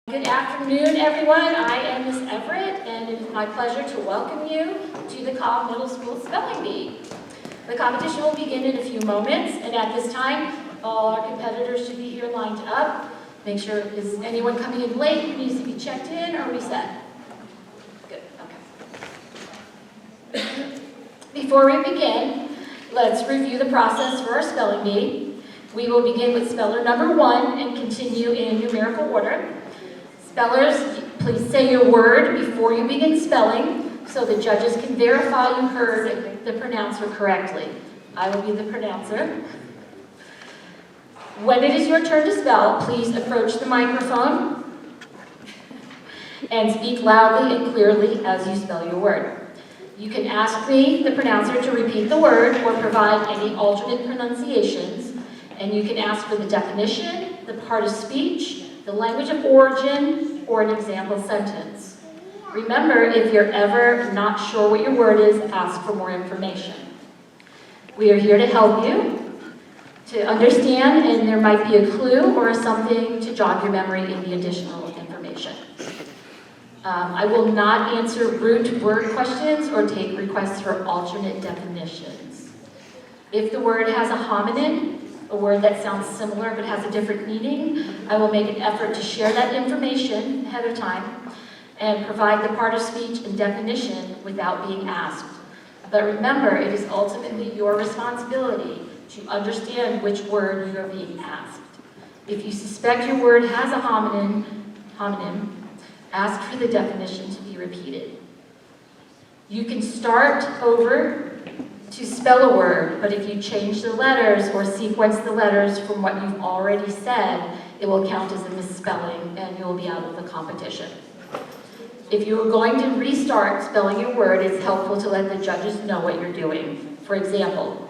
Good afternoon, everyone. I am Ms. Everett, and it is my pleasure to welcome you to the Cobb Middle School Spelling Bee. The competition will begin in a few moments, and at this time, all our competitors should be here lined up. Make sure, is anyone coming in late who needs to be checked in or reset? Good, okay. Before we begin, let's review the process for our spelling bee. We will begin with speller number 1 and continue in numerical order. Spellers, please say your word before you begin spelling so the judges can verify you heard the pronouncer correctly. I will be the pronouncer. When it is your turn to spell, please approach the microphone and speak loudly and clearly as you spell your word. You can ask me, the pronouncer, to repeat the word or provide any alternate pronunciations, and you can ask for the definition, the part of speech, the language of origin, or an example sentence. Remember, if you're ever not sure what your word is, ask for more information. We are here to help you to understand, and there might be a clue or something to jog your memory in the additional information. I will not answer root word questions or take requests for alternate definitions. If the word has a homonym, a word that sounds similar but has a different meaning, I will make an effort to share that information ahead of time and provide the part of speech and definition without being asked. But remember, it is ultimately your responsibility to understand which word you are being asked. If you suspect your word has a homonym, ask for the definition to be repeated. You can start over to spell a word, but if you change the letters or sequence the letters from what you've already said, it will count as a misspelling and you will be out of the competition. If you are going to restart spelling your word, it's helpful to let the judges know what you're doing. For example,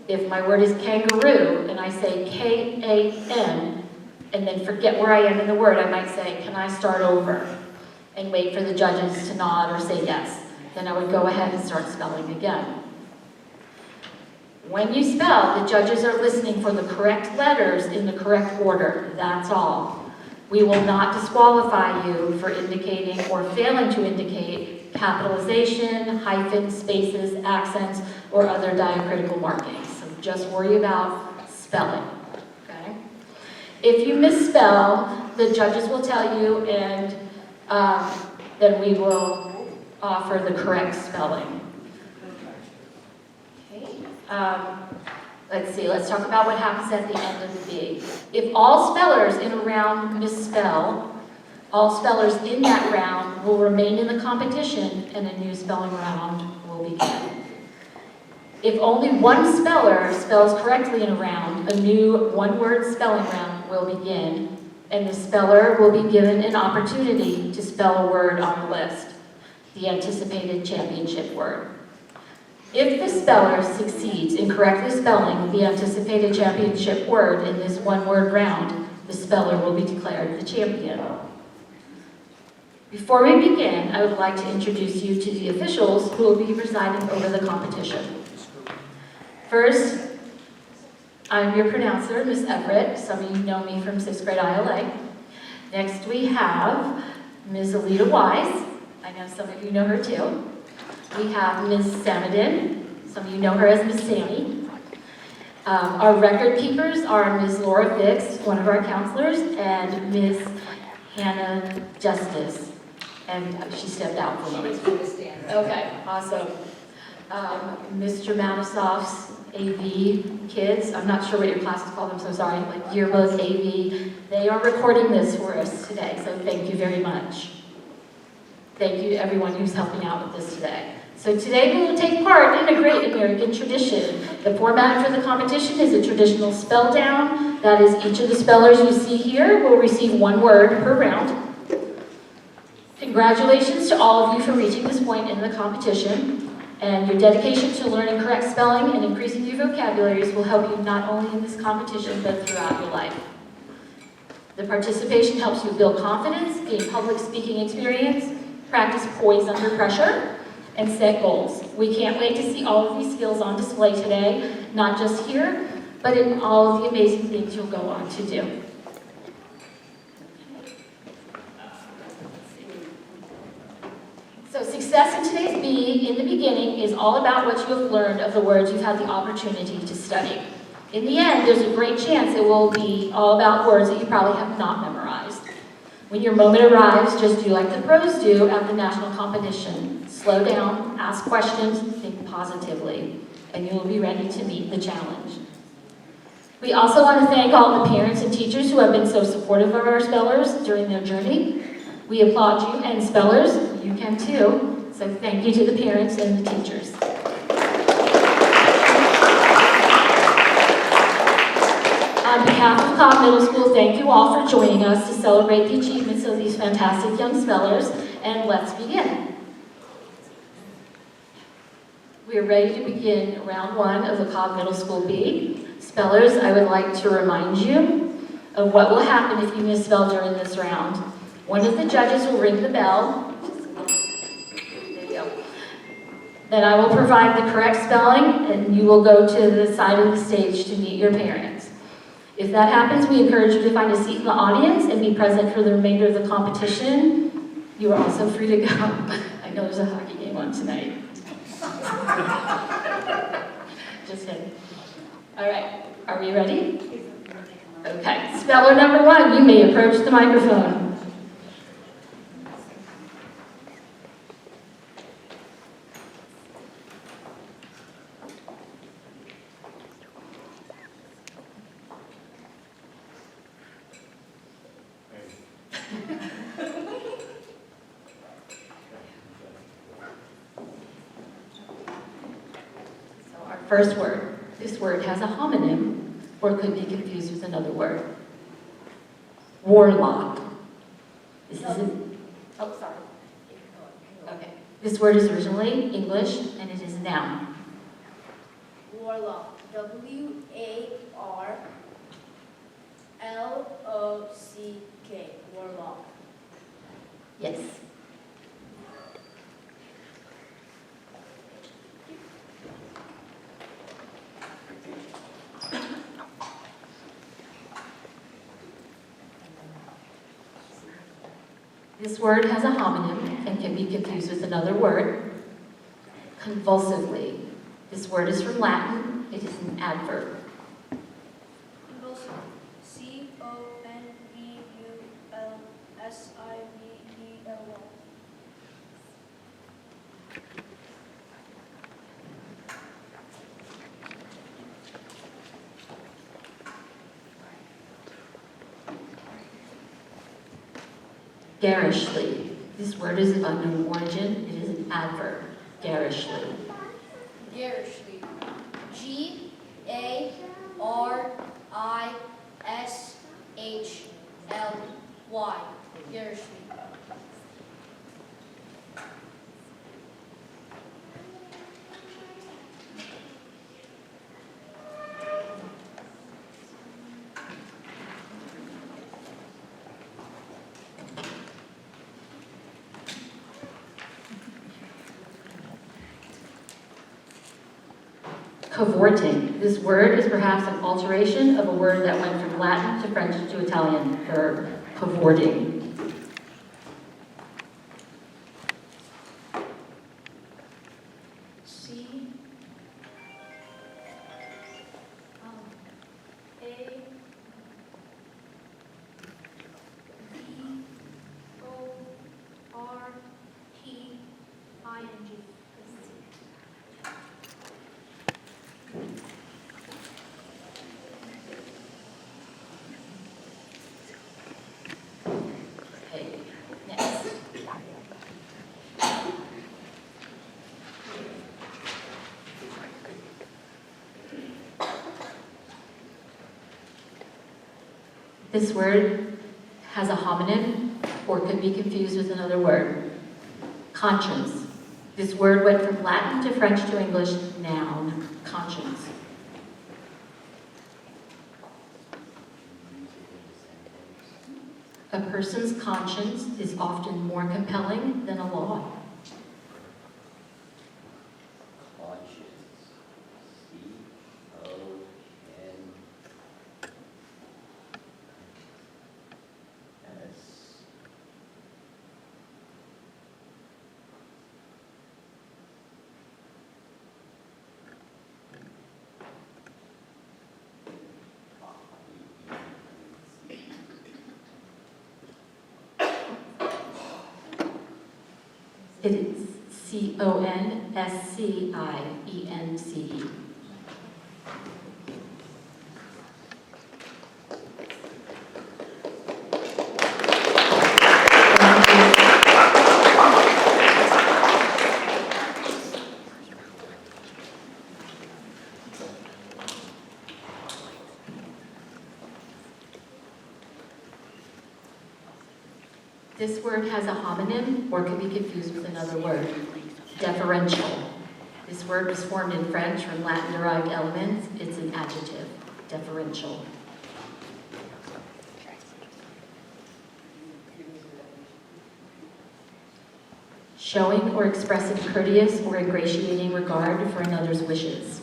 if my word is kangaroo and I say K-A-N and then forget where I am in the word, I might say, can I start over? And wait for the judges to nod or say yes. Then I would go ahead and start spelling again. When you spell, the judges are listening for the correct letters in the correct order. That's all. We will not disqualify you for indicating or failing to indicate capitalization, hyphens, spaces, accents, or other diacritical markings. So just worry about spelling. Okay? If you misspell, the judges will tell you, and then we will offer the correct spelling. Let's talk about what happens at the end of the bee. If all spellers in a round misspell, all spellers in that round will remain in the competition and a new spelling round will begin. If only one speller spells correctly in a round, a new one-word spelling round will begin, and the speller will be given an opportunity to spell a word on the list, the anticipated championship word. If the speller succeeds in correctly spelling the anticipated championship word in this one-word round, the speller will be declared the champion. Before we begin, I would like to introduce you to the officials who will be presiding over the competition. First, I'm your pronouncer, Ms. Everett. Some of you know me from 6th grade ILA. Next we have Ms. Alita Wise. I know some of you know her too. We have Ms. Samadin. Some of you know her as Ms. Sammy. Our record keepers are Ms. Laura Fix, one of our counselors, and Ms. Hannah Justice. And she stepped out for me. Okay, awesome. Mr. Matisoff's AV kids, I'm not sure what your classes call them, so sorry, like yearbook, AV, they are recording this for us today, so thank you very much. Thank you to everyone who's helping out with this today. So today we will take part in a great American tradition. The format for the competition is a traditional spell down. That is, each of the spellers you see here will receive one word per round. Congratulations to all of you for reaching this point in the competition. And your dedication to learning correct spelling and increasing your vocabularies will help you not only in this competition, but throughout your life. The participation helps you build confidence, gain public speaking experience, practice poise under pressure, and set goals. We can't wait to see all of these skills on display today, not just here, but in all of the amazing things you'll go on to do. success in today's Bee in the beginning is all about what you have learned of the words you've had the opportunity to study. In the end, there's a great chance it will be all about words that you probably have not memorized. When your moment arrives, just do like the pros do at the national competition. Slow down, ask questions, think positively, and you will be ready to meet the challenge. We also want to thank all the parents and teachers who have been so supportive of our spellers during their journey. We applaud you, and spellers, you can too. So thank you to the parents and the teachers. On behalf of Cobb Middle School, thank you all for joining us to celebrate the achievements of these fantastic young spellers, and let's begin. We are ready to begin round one of the Cobb Middle School Bee. Spellers, I would like to remind you of what will happen if you misspell during this round. One of the judges will ring the bell. There you go. Then I will provide the correct spelling, and you will go to the side of the stage to meet your parents. If that happens, we encourage you to find a seat in the audience and be present for the remainder of the competition. You are also free to go. I know there's a hockey game on tonight. Just kidding. All right, are we ready? Okay, speller number one, you may approach the microphone. First word. This word has a homonym, or could be confused with another word. Warlock. This is oh, sorry. Okay. This word is originally English, and it is a noun. Warlock. W-A-R-L-O-C-K. Warlock. Yes. This word has a homonym and can be confused with another word. Convulsively. This word is from Latin. It is an adverb. Convulsive. C-O-N-V-U-L-S-I-V-E-L-Y. Garishly. This word is of unknown origin. It is an adverb. Garishly. Garishly. G-A-R-I-S-H-L-Y. Garishly. Cavorting. This word is perhaps an alteration of a word that went from Latin to French to Italian. Verb. Cavorting. C-A-V-O-R-T-I-N-G. Okay, next. This word has a homonym or could be confused with another word. Conscience. This word went from Latin to French to English. Noun. Conscience. A person's conscience is often more compelling than a law. Conscience. C-O-N-S. It is Conscience. This word has a homonym or can be confused with another word. Deferential. This word was formed in French from Latin-derived elements. It's an adjective. Deferential. Showing or expressing courteous or ingratiating regard for another's wishes.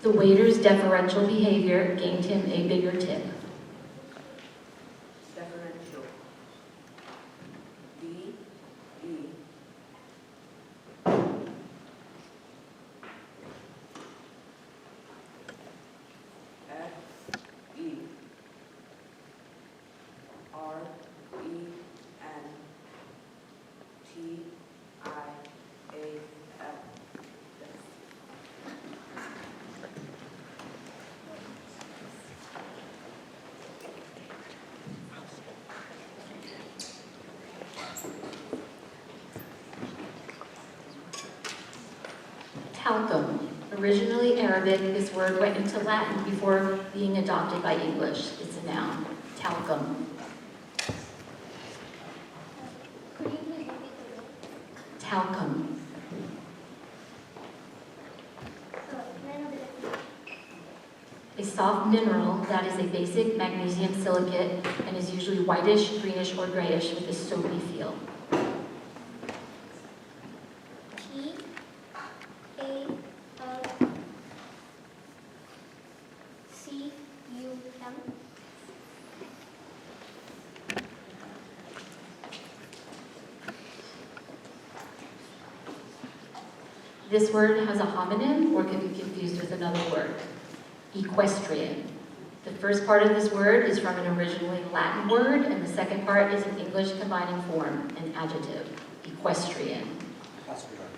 The waiter's deferential behavior gained him a bigger tip. Deferential. D E F E R E N T I A L. Talcum. Originally Arabic, this word went into Latin before being adopted by English. It's a noun. Talcum. Could you please repeat the word? Talcum. May I know the definition? A soft mineral that is a basic magnesium silicate and is usually whitish, greenish, or grayish with a soapy feel. T-A-L-C-U-M. This word has a homonym or can be confused with another word. Equestrian. The first part of this word is from an originally Latin word, and the second part is an English combining form, an adjective. Equestrian. Equestrian.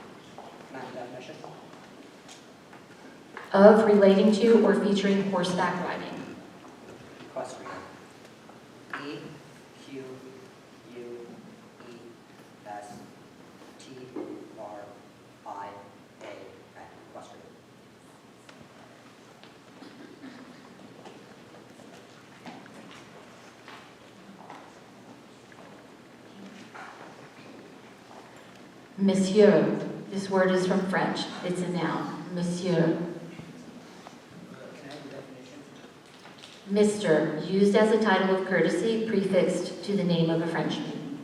Can I have the definition? Of, relating to, or featuring horseback riding. Equestrian. E Q U E S T R I A N. Equestrian. Monsieur. This word is from French. It's a noun. Monsieur. Can I have the definition? Mr. Used as a title of courtesy prefixed to the name of a Frenchman.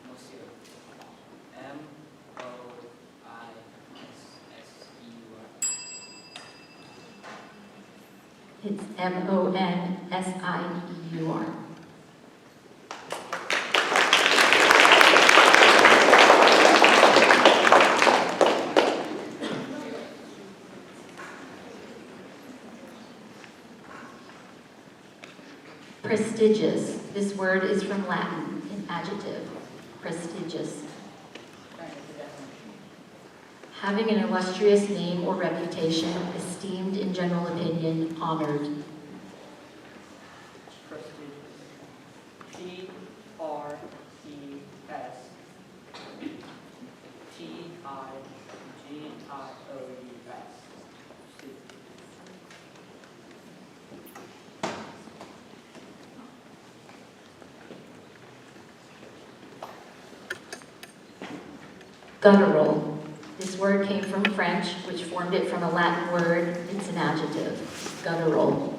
Monsieur. M-O-I-S-S-E-U-R. It's M-O-N-S-I-E-U-R. Prestigious. This word is from Latin, an adjective. Prestigious. Can I have the definition? Having an illustrious name or reputation, esteemed in general opinion, honored. Prestigious. P-R-E-S-T-I-G-I-O-U-S. Guttural. This word came from French, which formed it from a Latin word. It's an adjective. Guttural.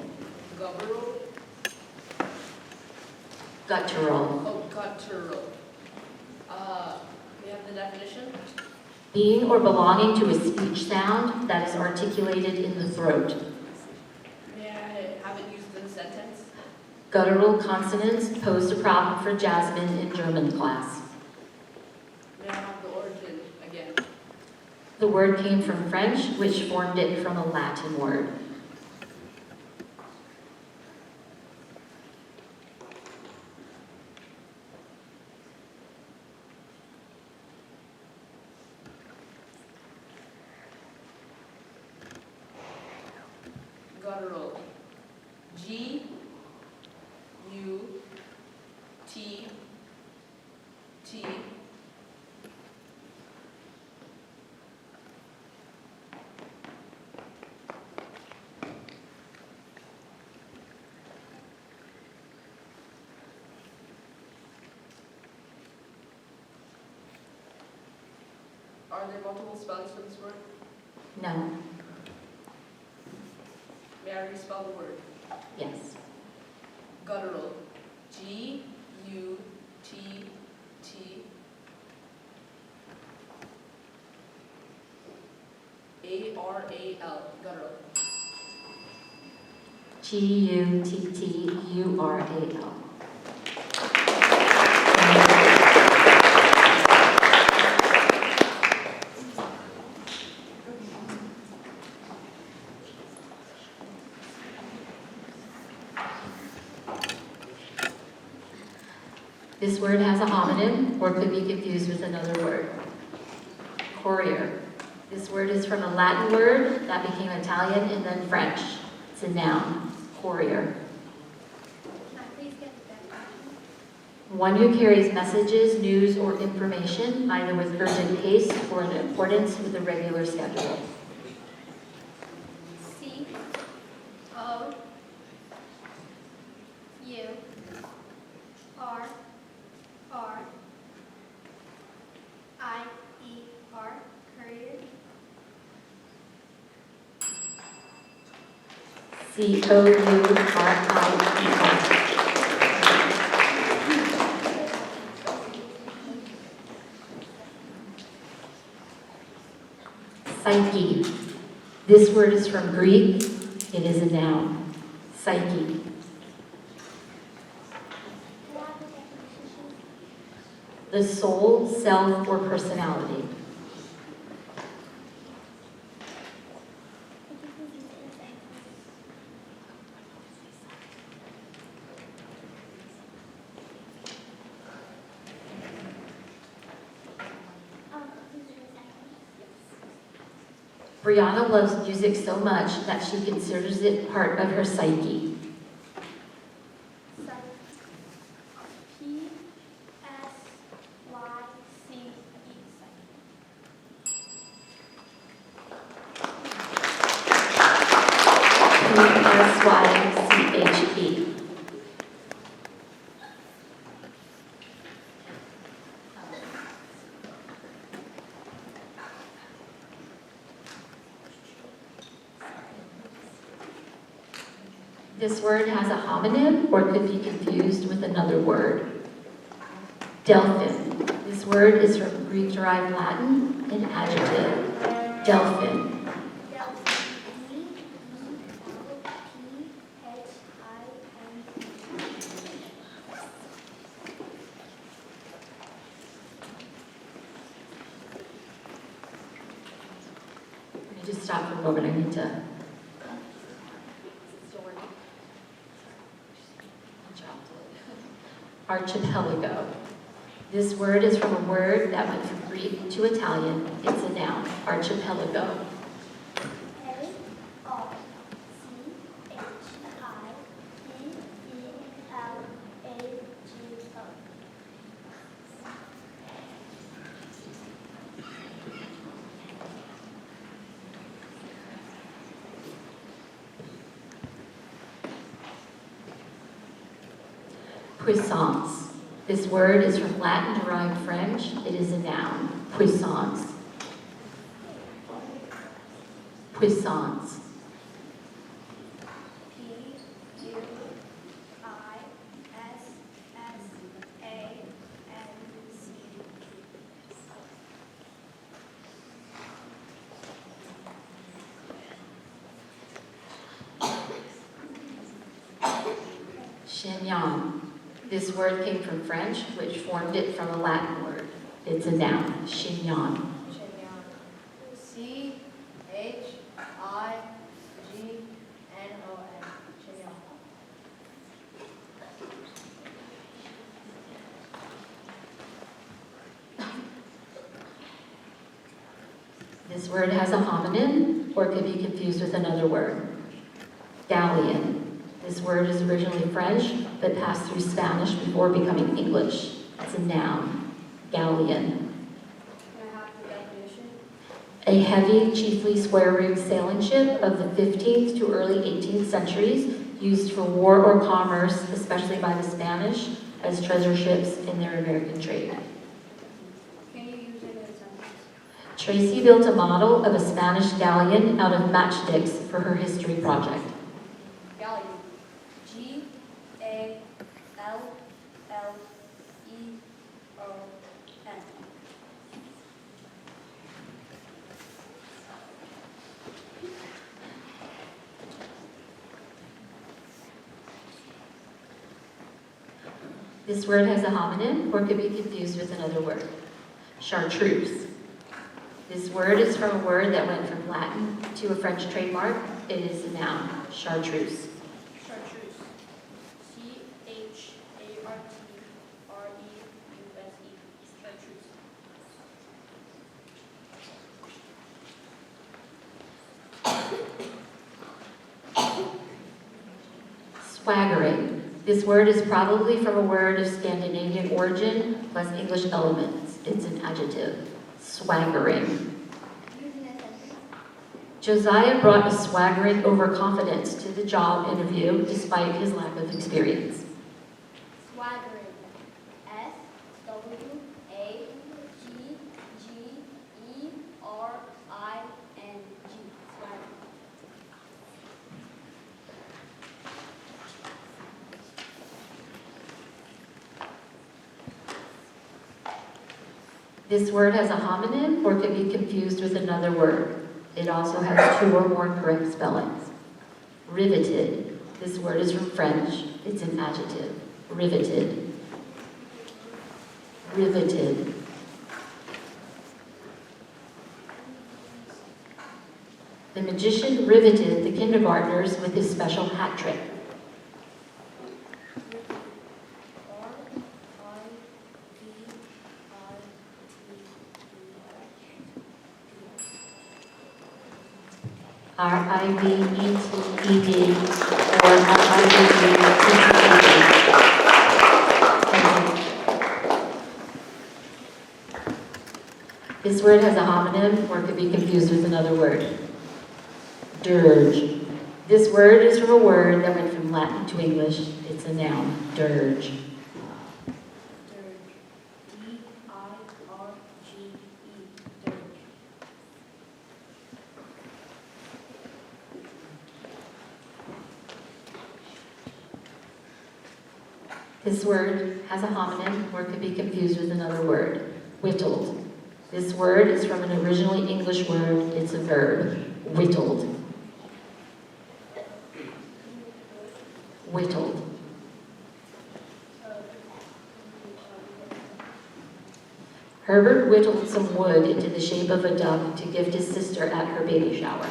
Guttural. Guttural. Oh, guttural. We have the definition? Being or belonging to a speech sound that is articulated in the throat. May I have it used in a sentence? Guttural consonants posed a problem for Jasmine in German class. May I have the origin again? The word came from French, which formed it from a Latin word. guttural. G U T T Are there multiple spellings for this word? No. May I respell the word? Yes. Guttural. G U T T A R A L. Guttural. Guttural. This word has a homonym or could be confused with another word. Courier. This word is from a Latin word that became Italian and then French. It's a noun. Courier. Can I please get the definition? One who carries messages, news, or information, either with urgent haste or in accordance with a regular schedule. C O U R R I E R. Courier. Courier. Psyche. This word is from Greek. It is a noun. Psyche. Can I have the definition? The soul, self, or personality. Could you please use it in a sentence? Please use it in a sentence. Brianna loves music so much that she considers it part of her psyche. Psyche. This word has a homonym or could be confused with another word. Delphin. This word is from Greek-derived Latin, an adjective. Delphin. Let me just stop for a moment. I need to. Archipelago. This word is from a word that went from Greek to Italian. It's a noun. Archipelago. Puissance. This word is from Latin derived French. It is a noun. Puissance. Puissance. Chignon. This word came from French, which formed it from a Latin word. It's a noun. Chignon. C-H-I-G-N-O-N. Chignon. This word has a homonym or could be confused with another word. Galleon. This word is originally French, but passed through Spanish before becoming English. It's a noun. Galleon. Can I have the definition? A heavy, chiefly square-rigged sailing ship of the 15th to early 18th centuries, used for war or commerce, especially by the Spanish, as treasure ships in their American trade. Can you use it in a sentence? Tracy built a model of a Spanish galleon out of matchsticks for her history project. Galleon. G-A-L-L-E-O-N. This word has a homonym or could be confused with another word. Chartreuse. This word is from a word that went from Latin to a French trademark. It is a noun. Chartreuse. Chartreuse. C-H-A-R-T-R-E-U-S-E. Chartreuse. Swaggering. This word is probably from a word of Scandinavian origin plus English elements. It's an adjective. Swaggering. Use in a sentence. Josiah brought a swaggering overconfidence to the job interview despite his lack of experience. Swaggering. S-W-A-G-G-E-R-I-N-G. Swaggering. This word has a homonym or could be confused with another word. It also has 2 or more correct spellings. Riveted. This word is from French. It's an adjective. Riveted. Riveted. The magician riveted the kindergartners with his special hat trick. R-I-V-E-T-E-D or R-I-V-E-T-T-E-D. This word has a homonym or could be confused with another word. Dirge. This word is from a word that went from Latin to English. It's a noun. Dirge. D-I-R-G-E. Dirge. This word has a homonym or could be confused with another word. Whittled. This word is from an originally English word. It's a verb. Whittled. Whittled. Herbert whittled some wood into the shape of a duck to gift his sister at her baby shower.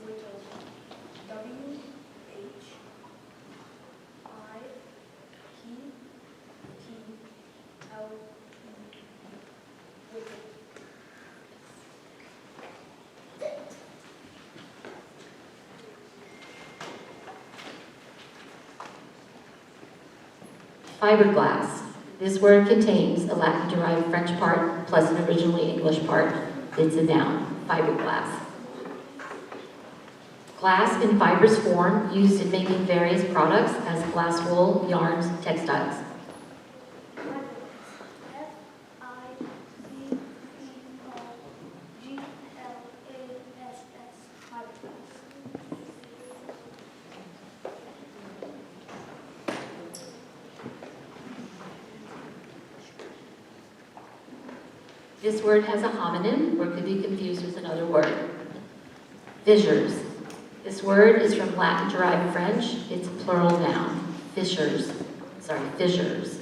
Whittled. W-H-I-T-T-L-E. Whittled. Fiberglass. This word contains a Latin-derived French part plus an originally English part. It's a noun. Fiberglass. Glass in fibrous form used in making various products as glass wool, yarns, textiles. F-I-B-E-R-G-L-A-S-S. Fiberglass. This word has a homonym or could be confused with another word. Fissures. This word is from Latin-derived French. It's a plural noun. Fissures. Fissures.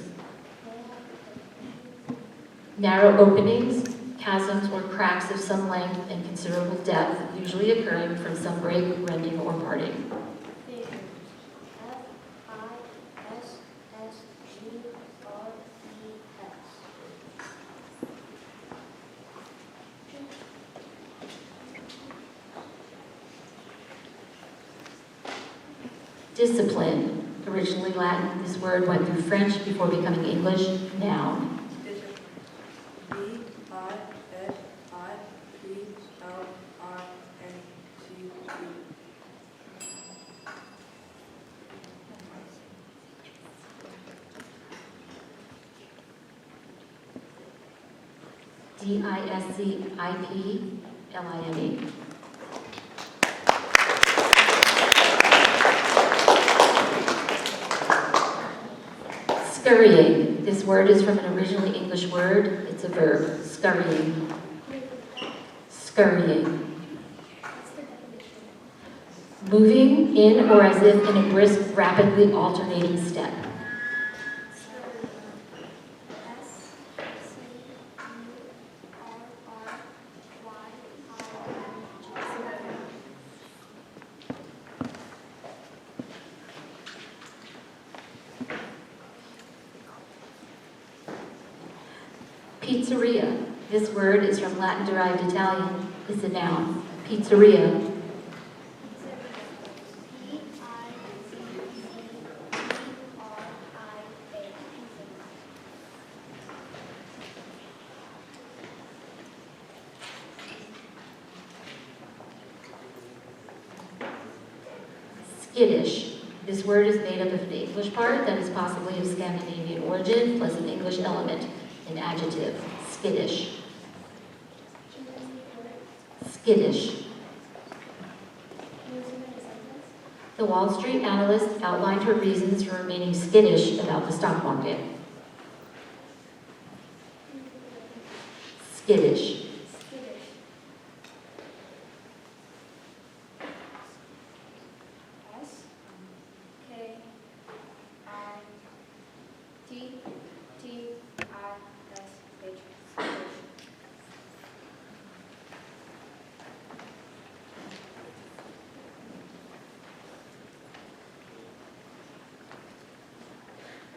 Narrow openings, chasms or cracks of some length and considerable depth, usually occurring from some break, rending, or parting. Fissures. F-I-S-S-G-R-E-S. Discipline. Originally Latin, this word went through French before becoming English. Noun. Discipline. Scurrying. This word is from an originally English word. It's a verb. Scurrying. Scurrying. What's the definition? Moving in or as if in a brisk, rapidly alternating step. Pizzeria. This word is from Latin-derived Italian. It's a noun. Pizzeria. Skittish. This word is made up of an English part that is possibly of Scandinavian origin, plus an English element, an adjective. Skittish. Skittish. The Wall Street analyst outlined her reasons for remaining skittish about the stock market. Skittish.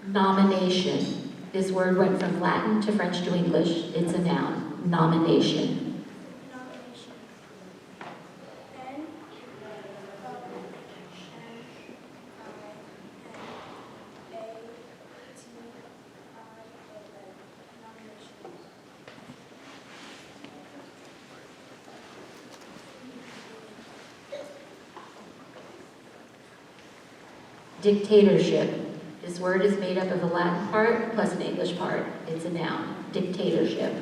Nomination. This word went from Latin to French to English. It's a noun. Nomination. Nomination. Dictatorship. This word is made up of a Latin part plus an English part. It's a noun. Dictatorship.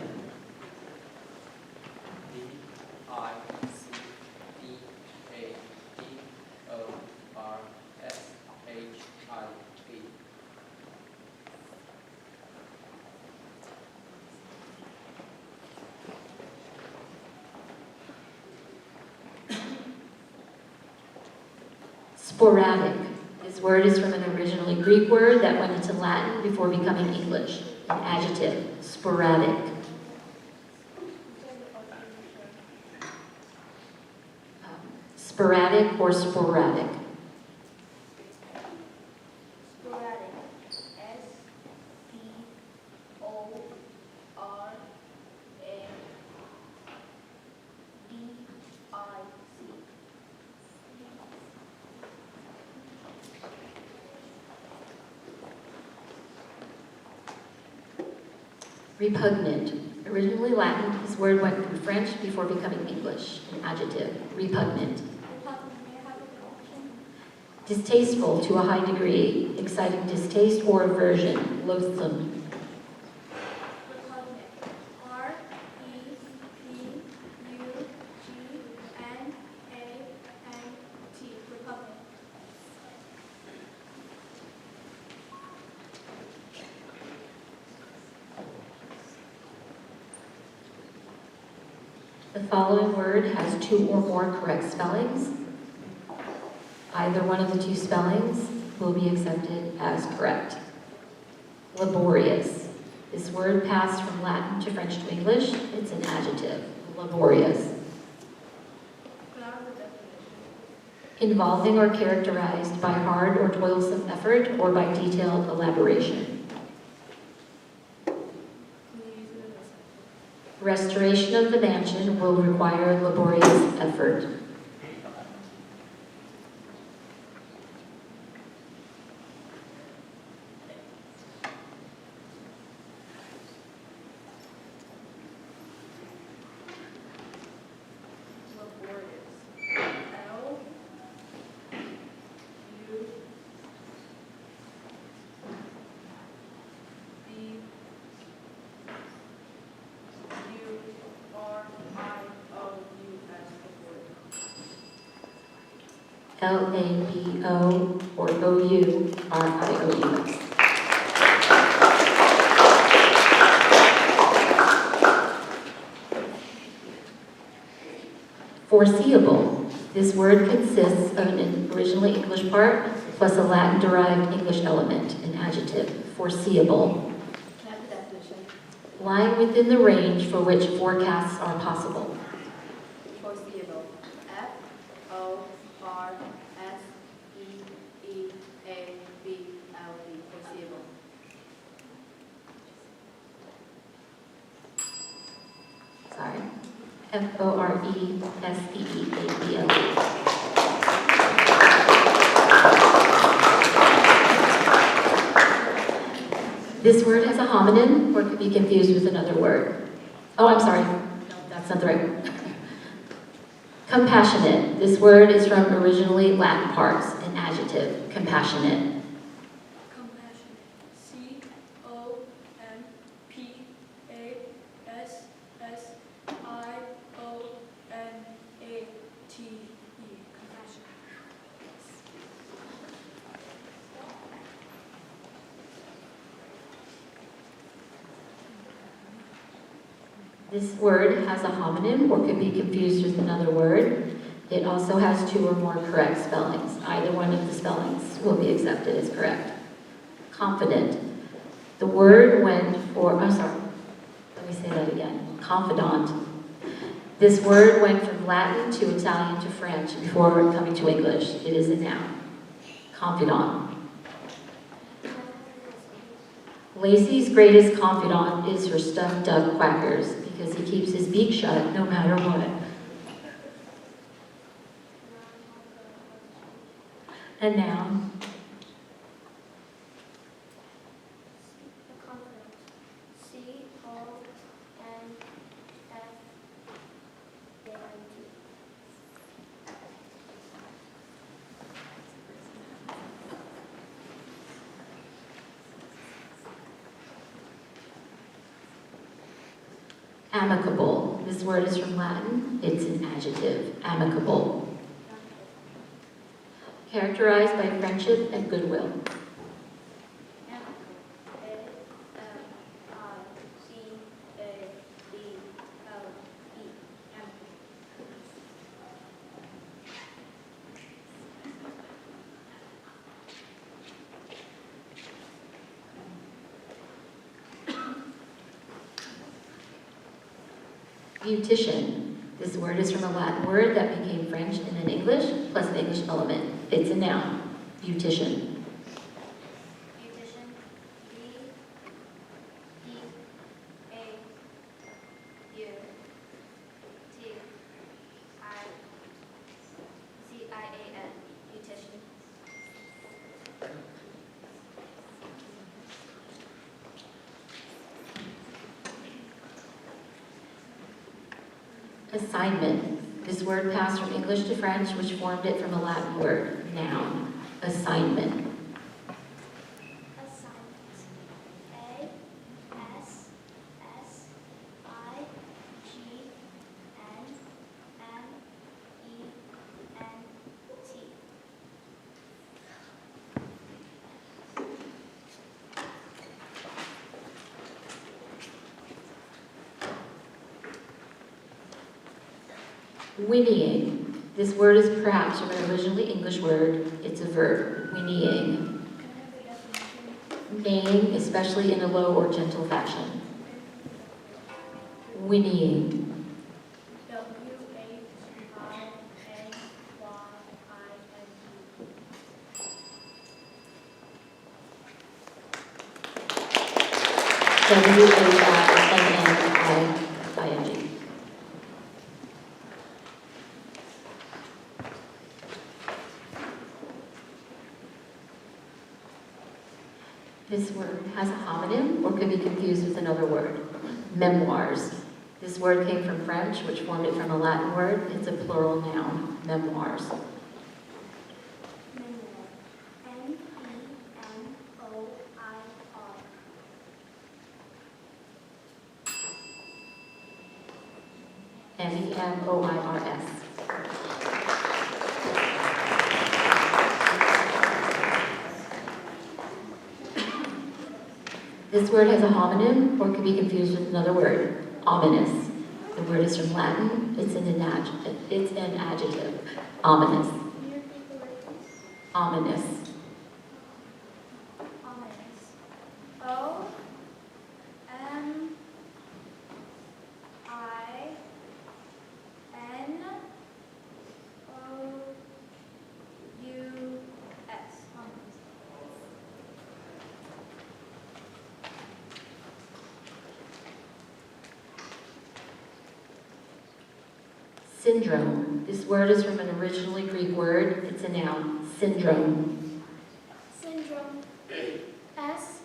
Sporadic. This word is from an originally Greek word that went into Latin before becoming English. An adjective. Sporadic. Sporadic or sporadic. Sporadic. S-P-O-R-A-D-I-C. Repugnant. Originally Latin, this word went through French before becoming English. An adjective. Repugnant. Distasteful to a high degree, exciting distaste or aversion, loathsome. Repugnant. R-E-P-U-G-N-A-N-T. Repugnant. The following word has two or more correct spellings. Either one of the two spellings will be accepted as correct. Laborious. This word passed from Latin to French to English. It's an adjective. Laborious. Involving or characterized by hard or toilsome effort or by detailed elaboration. Restoration of the mansion will require laborious effort. L-A-B-O or O-U-R-I-O-U-S. Foreseeable. This word consists of an originally English part plus a Latin-derived English element, an adjective. Foreseeable. Can I have the definition? Lying within the range for which forecasts are possible. Foreseeable. F-O-R-S-E-E-A-B-L-E. Foreseeable. Sorry. F-O-R-E-S-E-E-A-B-L-E. This word has a homonym or could be confused with another word. Oh, I'm sorry. No, that's not the right word. Compassionate. This word is from originally Latin parts, an adjective. Compassionate. Compassionate. C-O-M-P-A-S-S-I-O-N-A-T-E. Compassionate. This word has a homonym or could be confused with another word. It also has 2 or more correct spellings. Either one of the spellings will be accepted as correct. Confident. The word went for, I'm sorry, let me say that again. Confidant. This word went from Latin to Italian to French before coming to English. It is a noun. Confidant. Lacey's greatest confidant is her stuffed duck Quackers because he keeps his beak shut no matter what. A noun. Confident. C-O-N-F-A-I-T. Amicable. This word is from Latin. It's an adjective. Amicable. Characterized by friendship and goodwill. Beautician. This word is from a Latin word that became French and then English, plus an English element. It's a noun. Beautician. Beautician. B-E-A-U-T-I-C-I-A-N. Beautician. Assignment. This word passed from English to French, which formed it from a Latin word. Noun. Assignment. Assignment. A-S-S-I-G-N-M-E-N-T. Whinnying. This word is perhaps from an originally English word. It's a verb. Whinnying. Can I have the definition? Neighing, especially in a low or gentle fashion. Whinnying. W-A-I-N-Y-I-N-G. W-H-I-N-N-I-I-N-G. This word has a homonym or could be confused with another word. Memoirs. This word came from French, which formed it from a Latin word. It's a plural noun. Memoirs. M-E-M-O-I-R. M-E-M-O-I-R-S. This word has a homonym or could be confused with another word, ominous. The word is from Latin. It's an adjective. Ominous. Can you repeat the word, please? Ominous. Ominous. O M I N O U S. Ominous. Syndrome. This word is from an originally Greek word. It's a noun. Syndrome. Syndrome. S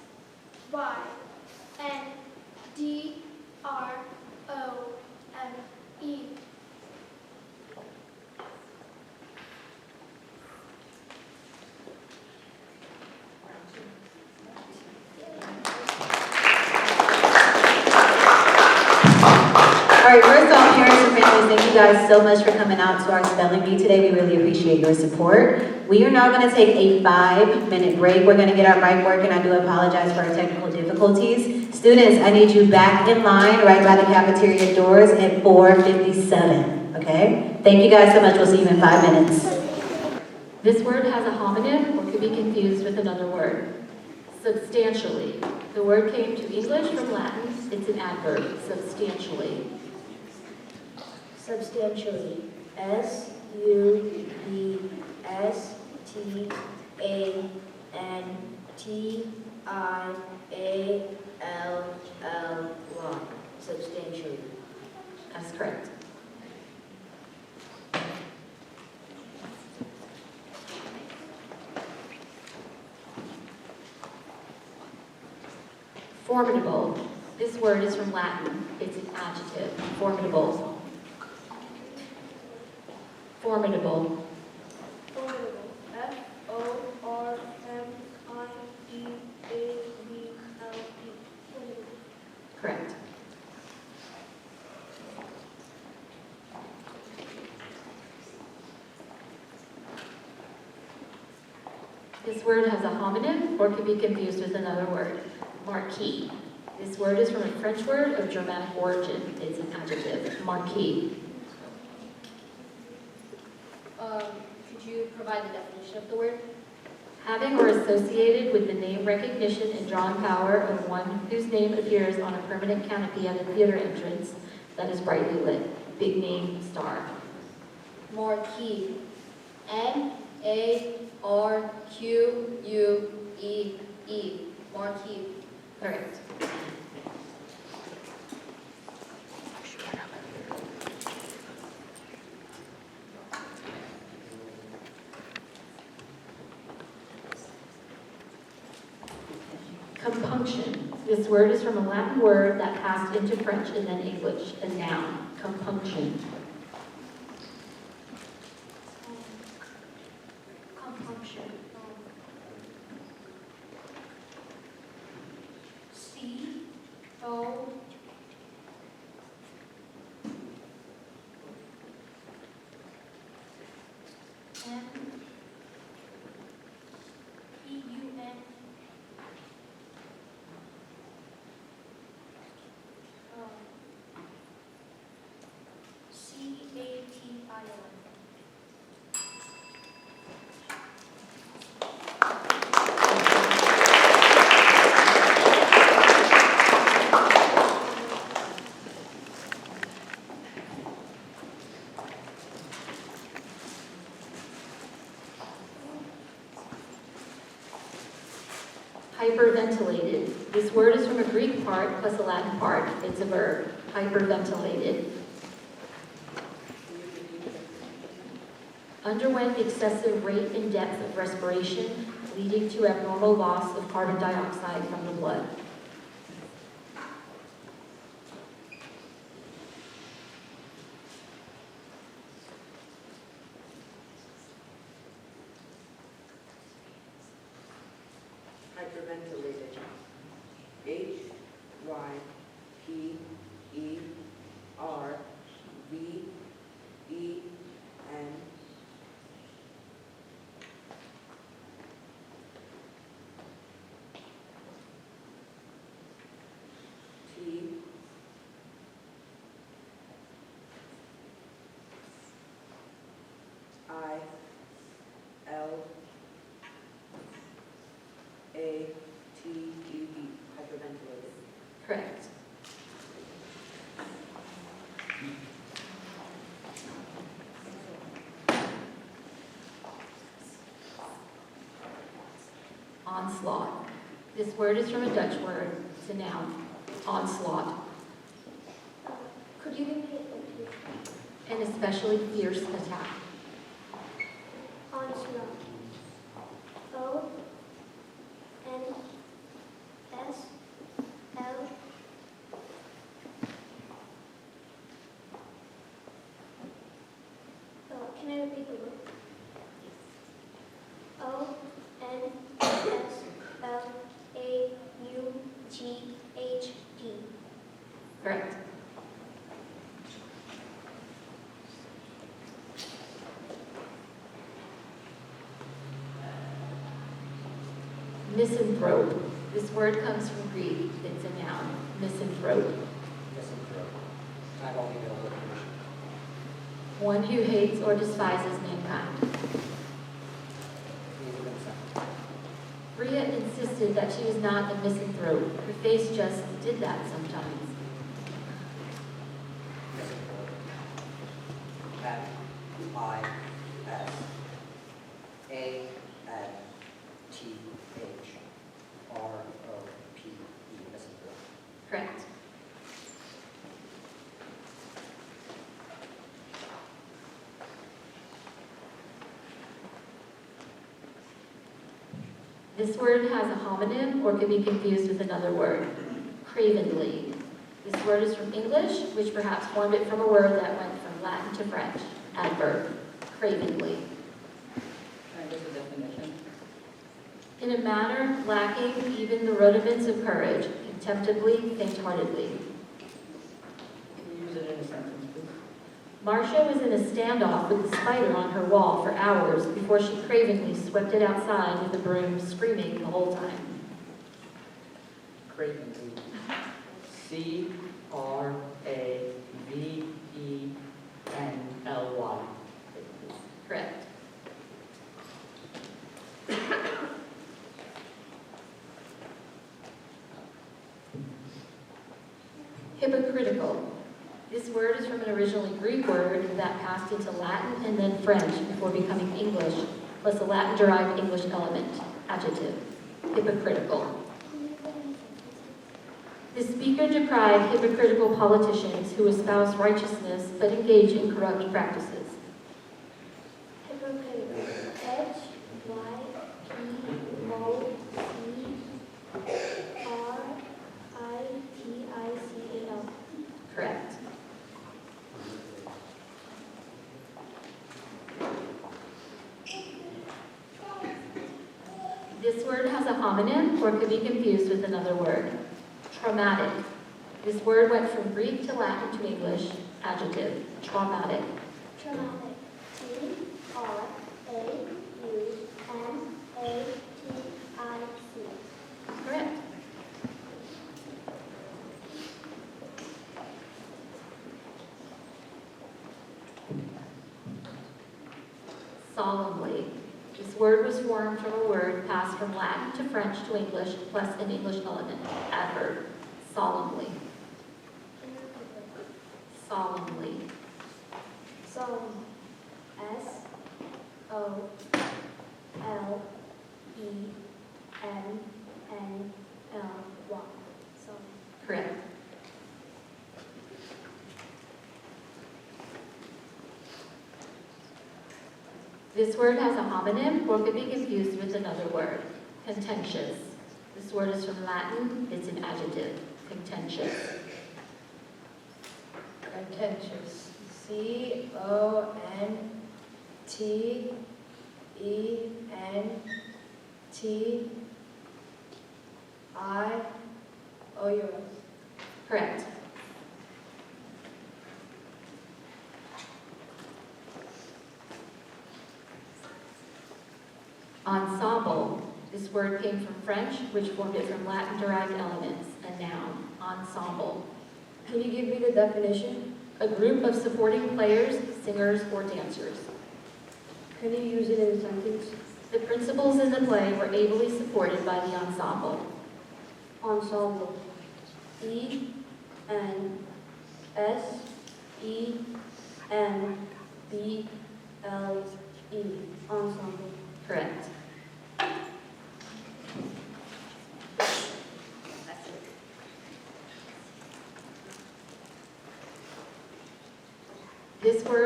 Y N D R O M E. All right, first off, parents and families, thank you guys so much for coming out to our spelling bee today. We really appreciate your support. We are now going to take a 5-minute break. We're going to get our mic working. I do apologize for our technical difficulties. Students, I need you back in line right by the cafeteria doors at 4:57, okay? Thank you guys so much. We'll see you in 5 minutes. This word has a homonym or could be confused with another word. Substantially. The word came to English from Latin. It's an adverb. Substantially. Substantially. Substantially. Substantially. That's correct. Formidable. This word is from Latin. It's an adjective. Formidable. Formidable. Formidable. Formidable. Correct. This word has a homonym or could be confused with another word. Marquis. This word is from a French word of Germanic origin. It's an adjective. Marquis. Could you provide the definition of the word? Having or associated with the name recognition and drawing power of one whose name appears on a permanent canopy at a theater entrance that is brightly lit. Big name, star. Marquee. M-A-R-Q-U-E-E. Marquee. Correct. Compunction. This word is from a Latin word that passed into French and then English, a noun. Compunction. Compunction. C-O M-P-U-N C-A-T-I-O-N. Hyperventilated. This word is from a Greek part plus a Latin part. It's a verb. Hyperventilated. Underwent excessive rate and depth of respiration, leading to abnormal loss of carbon dioxide from the blood. Hyperventilated. Hyperven. onslaught. This word is from a Dutch word. It's a noun. Onslaught. Could you give me a An especially fierce attack. onslaught? O N S L can I repeat the word? O N S L A U G H T. Correct. Misanthrope. This word comes from Greek. It's a noun. Misanthrope. Misanthrope. Time only available information. One who hates or despises mankind. Please give consent. Bria insisted that she was not a misanthrope. Her face just did that sometimes. Misanthrope. M-I-S-A-N-T-H-R-O-P-E. Misanthrope. Correct. This word has a homonym or could be confused with another word. Cravenly. This word is from English, which perhaps formed it from a word that went from Latin to French. Adverb. Cravenly. Can I get the definition? In a manner lacking even the rudiments of courage, contemptibly, faint-heartedly. Can you use it in a sentence, please? Marcia was in a standoff with the spider on her wall for hours before she cravenly swept it outside with a broom, screaming the whole time. Cravenly. C-R-A-V-E-N-L-Y. Correct. Hypocritical. This word is from an originally Greek word that passed into Latin and then French before becoming English, plus a Latin-derived English element, adjective. Hypocritical. The speaker decried hypocritical politicians who espouse righteousness but engage in corrupt practices. Hypocritical. Hypocritical. Correct. This word has a homonym or could be confused with another word. Traumatic. This word went from Greek to Latin to English. Adjective. Traumatic. Traumatic. T-R-A-U-M-A-T-I-C. Correct. Solemnly. This word was formed from a word passed from Latin to French to English, plus an English element. Adverb. Solemnly. Solemnly. Solemn. S-O-L-E-M-N-N-L-Y. Solemn. Correct. This word has a homonym or could be confused with another word. Contentious. This word is from Latin. It's an adjective. Contentious. Contentious. C-O-N-T-E-N-T-I-O-U-S. Correct. Ensemble. This word came from French, which formed it from Latin-derived elements. A noun. Ensemble. Can you give me the definition? A group of supporting players, singers, or dancers. Can you use it in a sentence? The principals in the play were ably supported by the ensemble. Ensemble. E-N-S-E-M-B-L-E. Ensemble. Correct.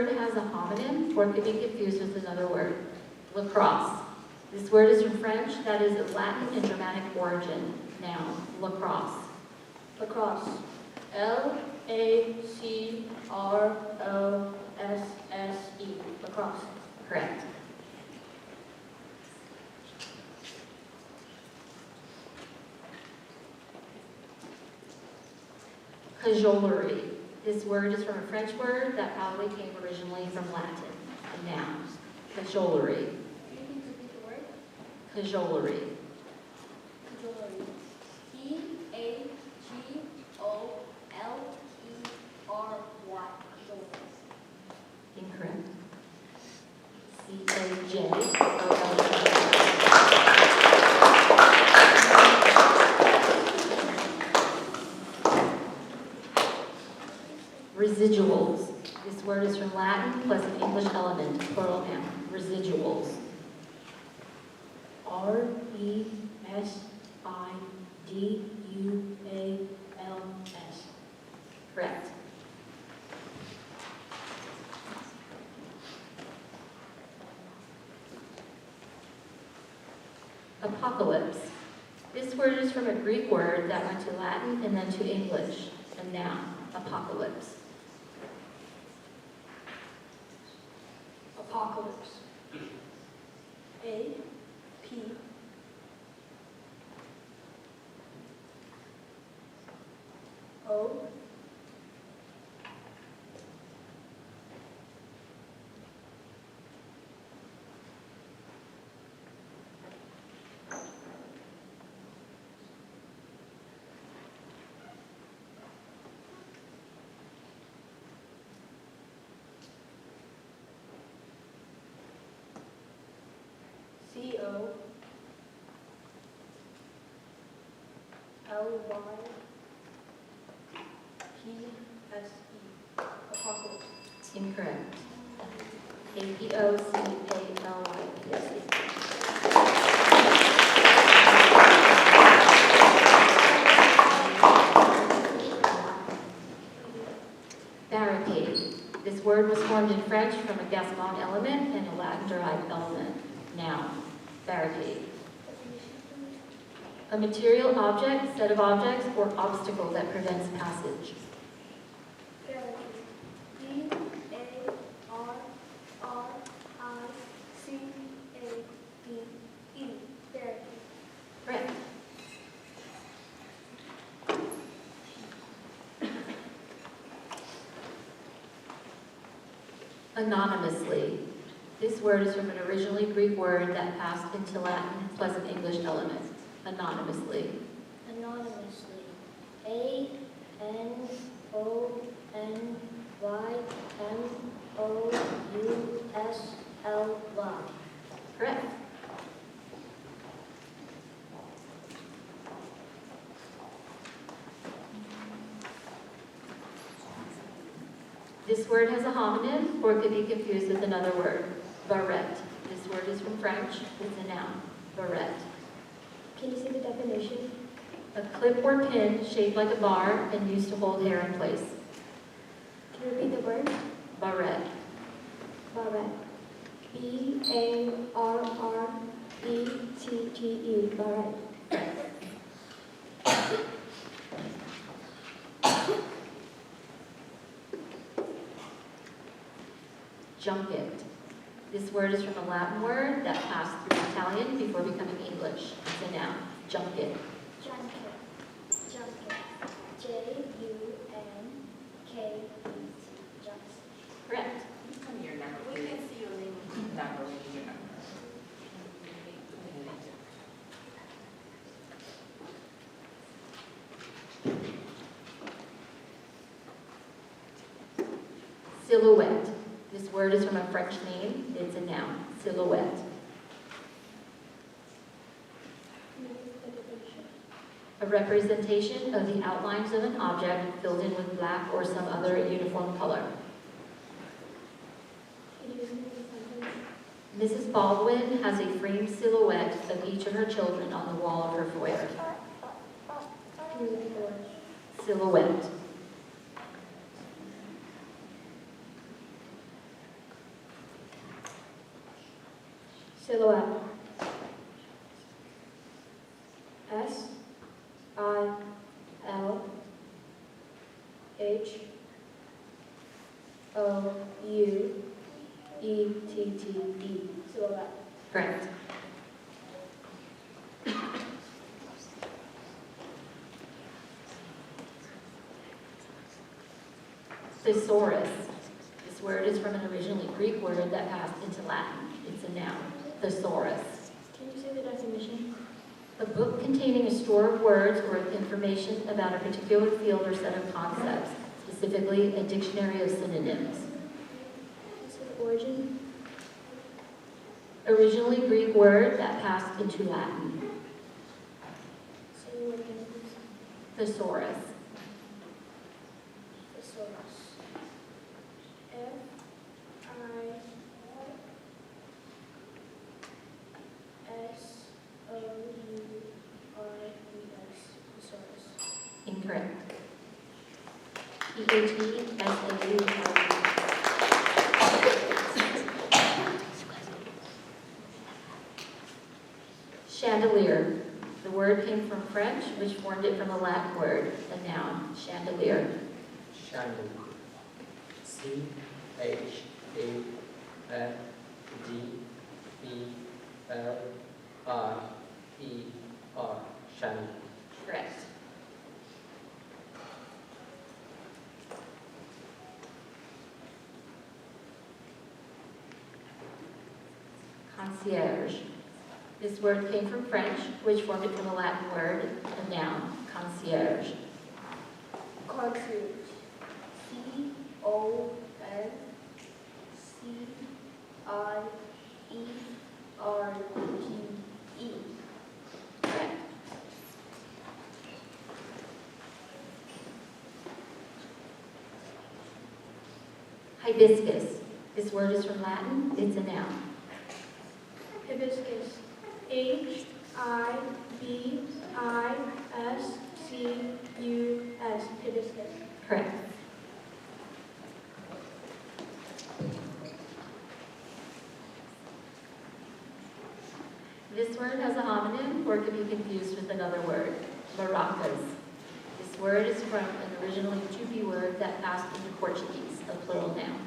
word has a homonym or could be confused with another word. Lacrosse. This word is from French that is of Latin and Germanic origin. Noun, lacrosse. Lacrosse. Lacrosse. Lacrosse. Correct. Cajolery. This word is from a French word that probably came originally from Latin. A noun. Cajolery. Can you repeat the word? Cajolery. Cajolery. C-A-G-O-L-E-R-Y. Cajolery. Incorrect. C-A-J-O-L-E-R. Residuals. This word is from Latin plus an English element, plural noun. Residuals. R-E-S-I-D-U-A-L-S. Correct. Apocalypse. This word is from a Greek word that went to Latin and then to English. A noun. Apocalypse. Apocalypse. A P O C-O L-Y-P-S-E. Apocalypse. Incorrect. A-P-O-C-A-L-Y-P-S-E. Barricade. This word was formed in French from a Gascon element and a Latin-derived element. Noun. Barricade. A material object, set of objects, or obstacle that prevents passage. Barricade. B-A-R-R-I-C-A-D-E. Barricade. Correct. Anonymously. This word is from an originally Greek word that passed into Latin plus an English element. Anonymously. Anonymously. A-N-O-N-Y-M-O-U-S-L-Y. Correct. This word has a homonym or could be confused with another word. Barrette. This word is from French. It's a noun. Barrette. Can you see the definition? A clip or pin shaped like a bar and used to hold hair in place. Can you repeat the word? Barrette. Barrette. B-A-R-R-E-T-T-E. Barrette. Junket. This word is from a Latin word that passed through Italian before becoming English. It's a noun. Junket. Junket. Junket. J-U-N-K-E-T. Junket. Correct. Come here, number. We can see your name. Number, we need your number. Silhouette. This word is from a French name. It's a noun. Silhouette. Can you repeat the definition? A representation of the outlines of an object filled in with black or some other uniform color. Can you repeat the sentence? Mrs. Baldwin has a framed silhouette of each of her children on the wall of her foyer. Can you repeat the word? Silhouette. Silhouette. S-I-L-H-O-U-E-T-T-E. Silhouette. Correct. Thesaurus. This word is from an originally Greek word that passed into Latin. It's a noun. Thesaurus. Can you say the definition? A book containing a store of words or of information about a particular field or set of concepts, specifically a dictionary of synonyms. What's the origin? Originally Greek word that passed into Latin. Say the word again, please. Thesaurus. Thesaurus. F-I-S-O-U-R-E-S. Thesaurus. Incorrect. Thesaurus. Chandelier. The word came from French, which formed it from a Latin word, a noun, chandelier. Chandelier. C-H-A-N-D-E-L-I-E-R. Chandelier. Correct. Concierge. This word came from French, which formed it from a Latin word, a noun, concierge. Concierge. C-O-N-C-I-E-R-G-E. Correct. Hibiscus. This word is from Latin, it's a noun. Hibiscus. H-I-B-I-S-C-U-S. Hibiscus. Correct. This word has a homonym or can be confused with another word, maracas. This word is from an originally Tupi word that passed into Portuguese, a plural noun.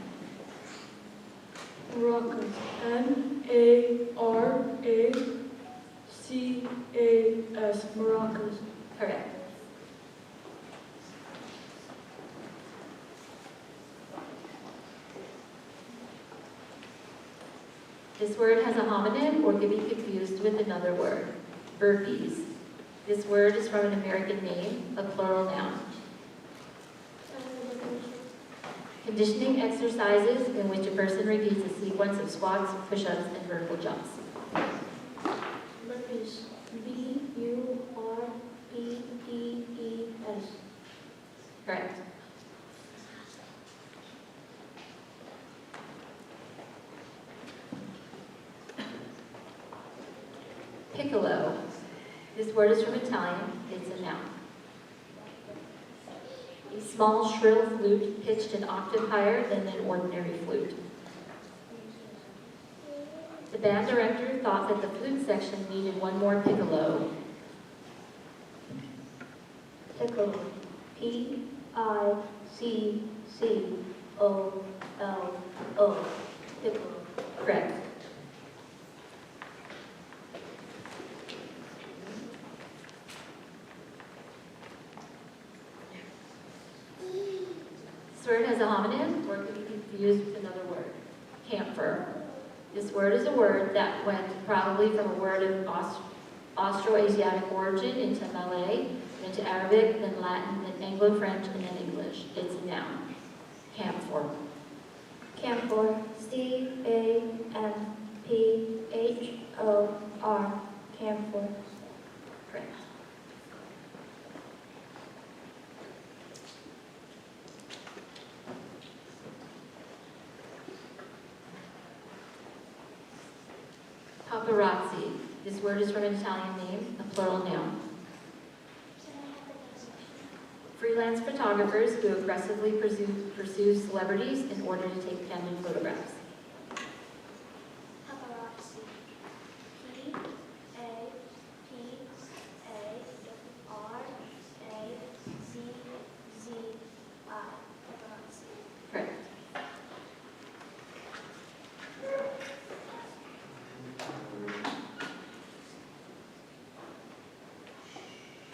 Maracas. M-A-R-A-C-A-S. Maracas. Correct. This word has a homonym or can be confused with another word, burpees. This word is from an American name, a plural noun. Conditioning exercises in which a person repeats a sequence of squats, push-ups, and vertical jumps. Burpees. B-U-R-P-E-E-S. Correct. Piccolo. This word is from Italian. It's a noun. A small, shrill flute pitched an octave higher than an ordinary flute. The band director thought that the flute section needed one more piccolo. Piccolo. P-I-C-C-O-L-O. Piccolo. Correct. This word has a homonym or could be confused with another word, camphor. This word is a word that went probably from a word of Austroasiatic origin into Malay, into Arabic, then Latin, then Anglo-French, and then English. It's a noun. Camphor. Camphor. C-A-M-P-H-O-R. Camphor. Correct. Paparazzi. This word is from an Italian name, a plural noun. Freelance photographers who aggressively pursue celebrities in order to take candid photographs. Paparazzi.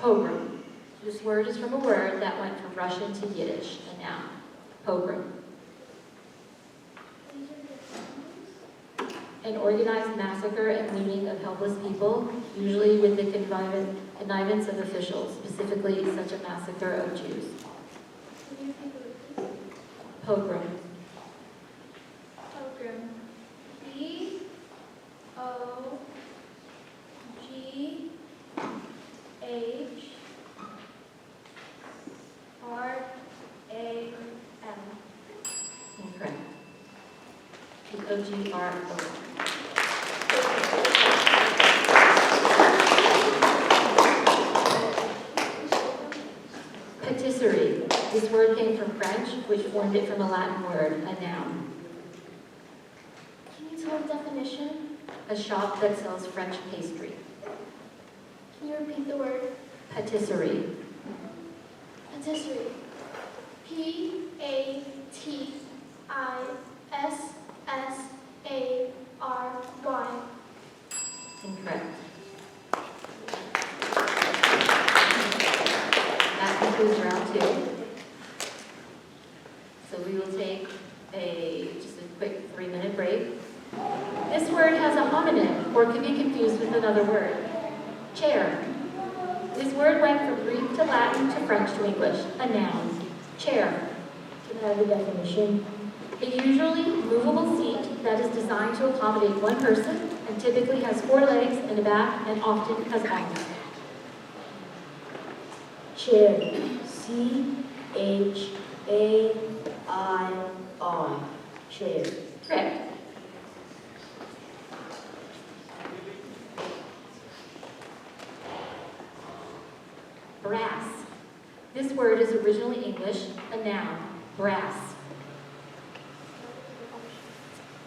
Pogrom. This word is from a word that went from Russian to Yiddish, a noun. Pogrom. An organized massacre and looting of helpless people, usually with the connivance of officials, specifically such a massacre of Jews. Pogrom. Pogrom. P-O-G-H-R-A-M. Incorrect. P-O-G-R-O. Patisserie. This word came from French, which formed it from a Latin word, a noun. Can you tell the definition? A shop that sells French pastry. Can you repeat the word? Patisserie. Patisserie. P-A-T-I-S-S-A-R-Y. Incorrect. That concludes round 2. So we will take just a quick 3-minute break. This word has a homonym, or can be confused with another word. Chair. This word went from Greek to Latin to French to English, a noun. Chair. Can I have the definition? A usually movable seat that is designed to accommodate one person and typically has 4 legs and a back and often has arms. Chair. C-H-A-I-R. Chair. Correct. Brass. This word is originally English, a noun. Brass.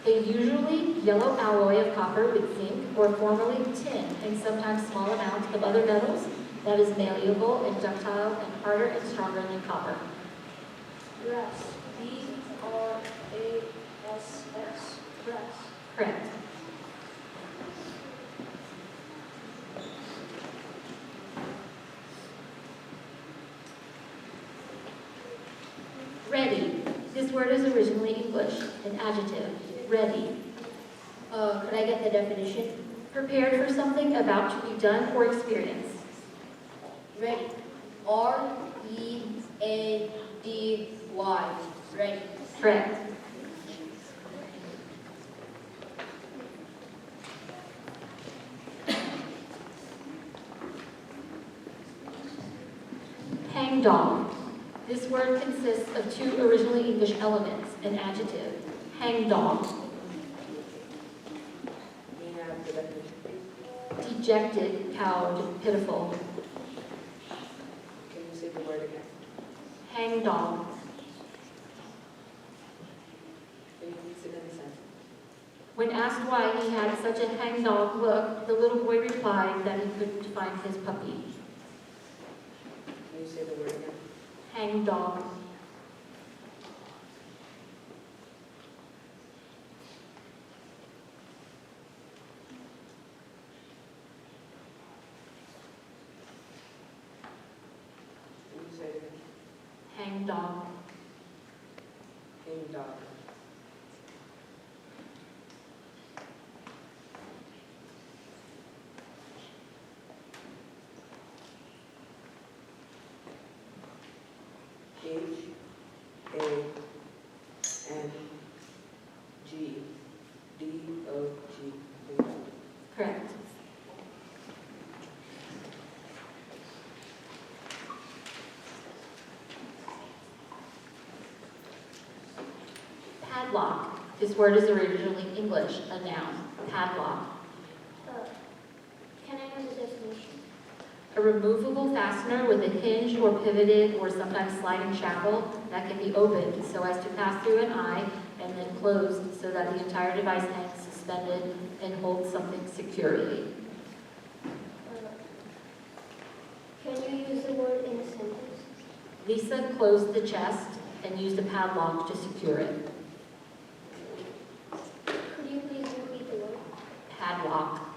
A usually yellow alloy of copper with zinc or formerly tin and sometimes small amounts of other metals that is malleable and ductile and harder and stronger than copper. Brass. B-R-A-S-S. Brass. Correct. Ready. This word is originally English, an adjective. Ready. Could I get the definition? Prepared for something about to be done or experienced. Ready. R-E-A-D-Y. Ready. Correct. Hang dog. This word consists of 2 originally English elements, an adjective. Hang dog. May I have the definition, please? Dejected, cowed, pitiful. Can you say the word again? Hang dog. Can you use it in a sentence? When asked why he had such a hang dog look, the little boy replied that he couldn't find his puppy. Can you say the word again? Hang dog. Can you say it again? Hang dog. Hang dog. H-A-N-G-D-O-G. Correct. Padlock. This word is originally English, a noun. Padlock. Can I have the definition? A removable fastener with a hinge or pivoted or sometimes sliding shackle that can be opened so as to pass through an eye and then closed so that the entire device hangs suspended and holds something securely. Can you use the word in a sentence? Lisa closed the chest and used a padlock to secure it. Could you please repeat the word? Padlock.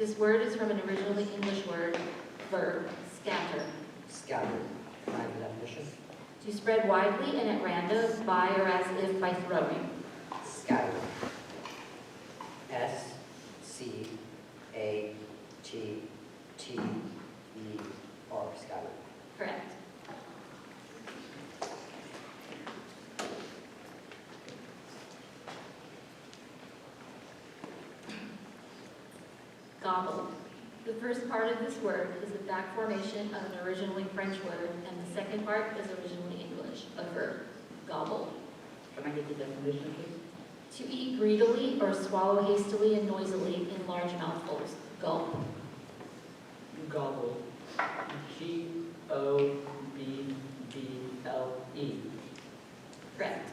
This word is from an originally English word, verb, scatter. Scatter. Can I have the definition? To spread widely and at random, by or as if by throwing. Scatter. S-C-A-T-T-E-R. Scatter. Correct. Gobble. The first part of this word is the back formation of an originally French word, and the second part is originally English, a verb. Gobble. Can I get the definition, please? To eat greedily or swallow hastily and noisily in large mouthfuls. Gulp. Gobble. G-O-B-B-L-E. Correct.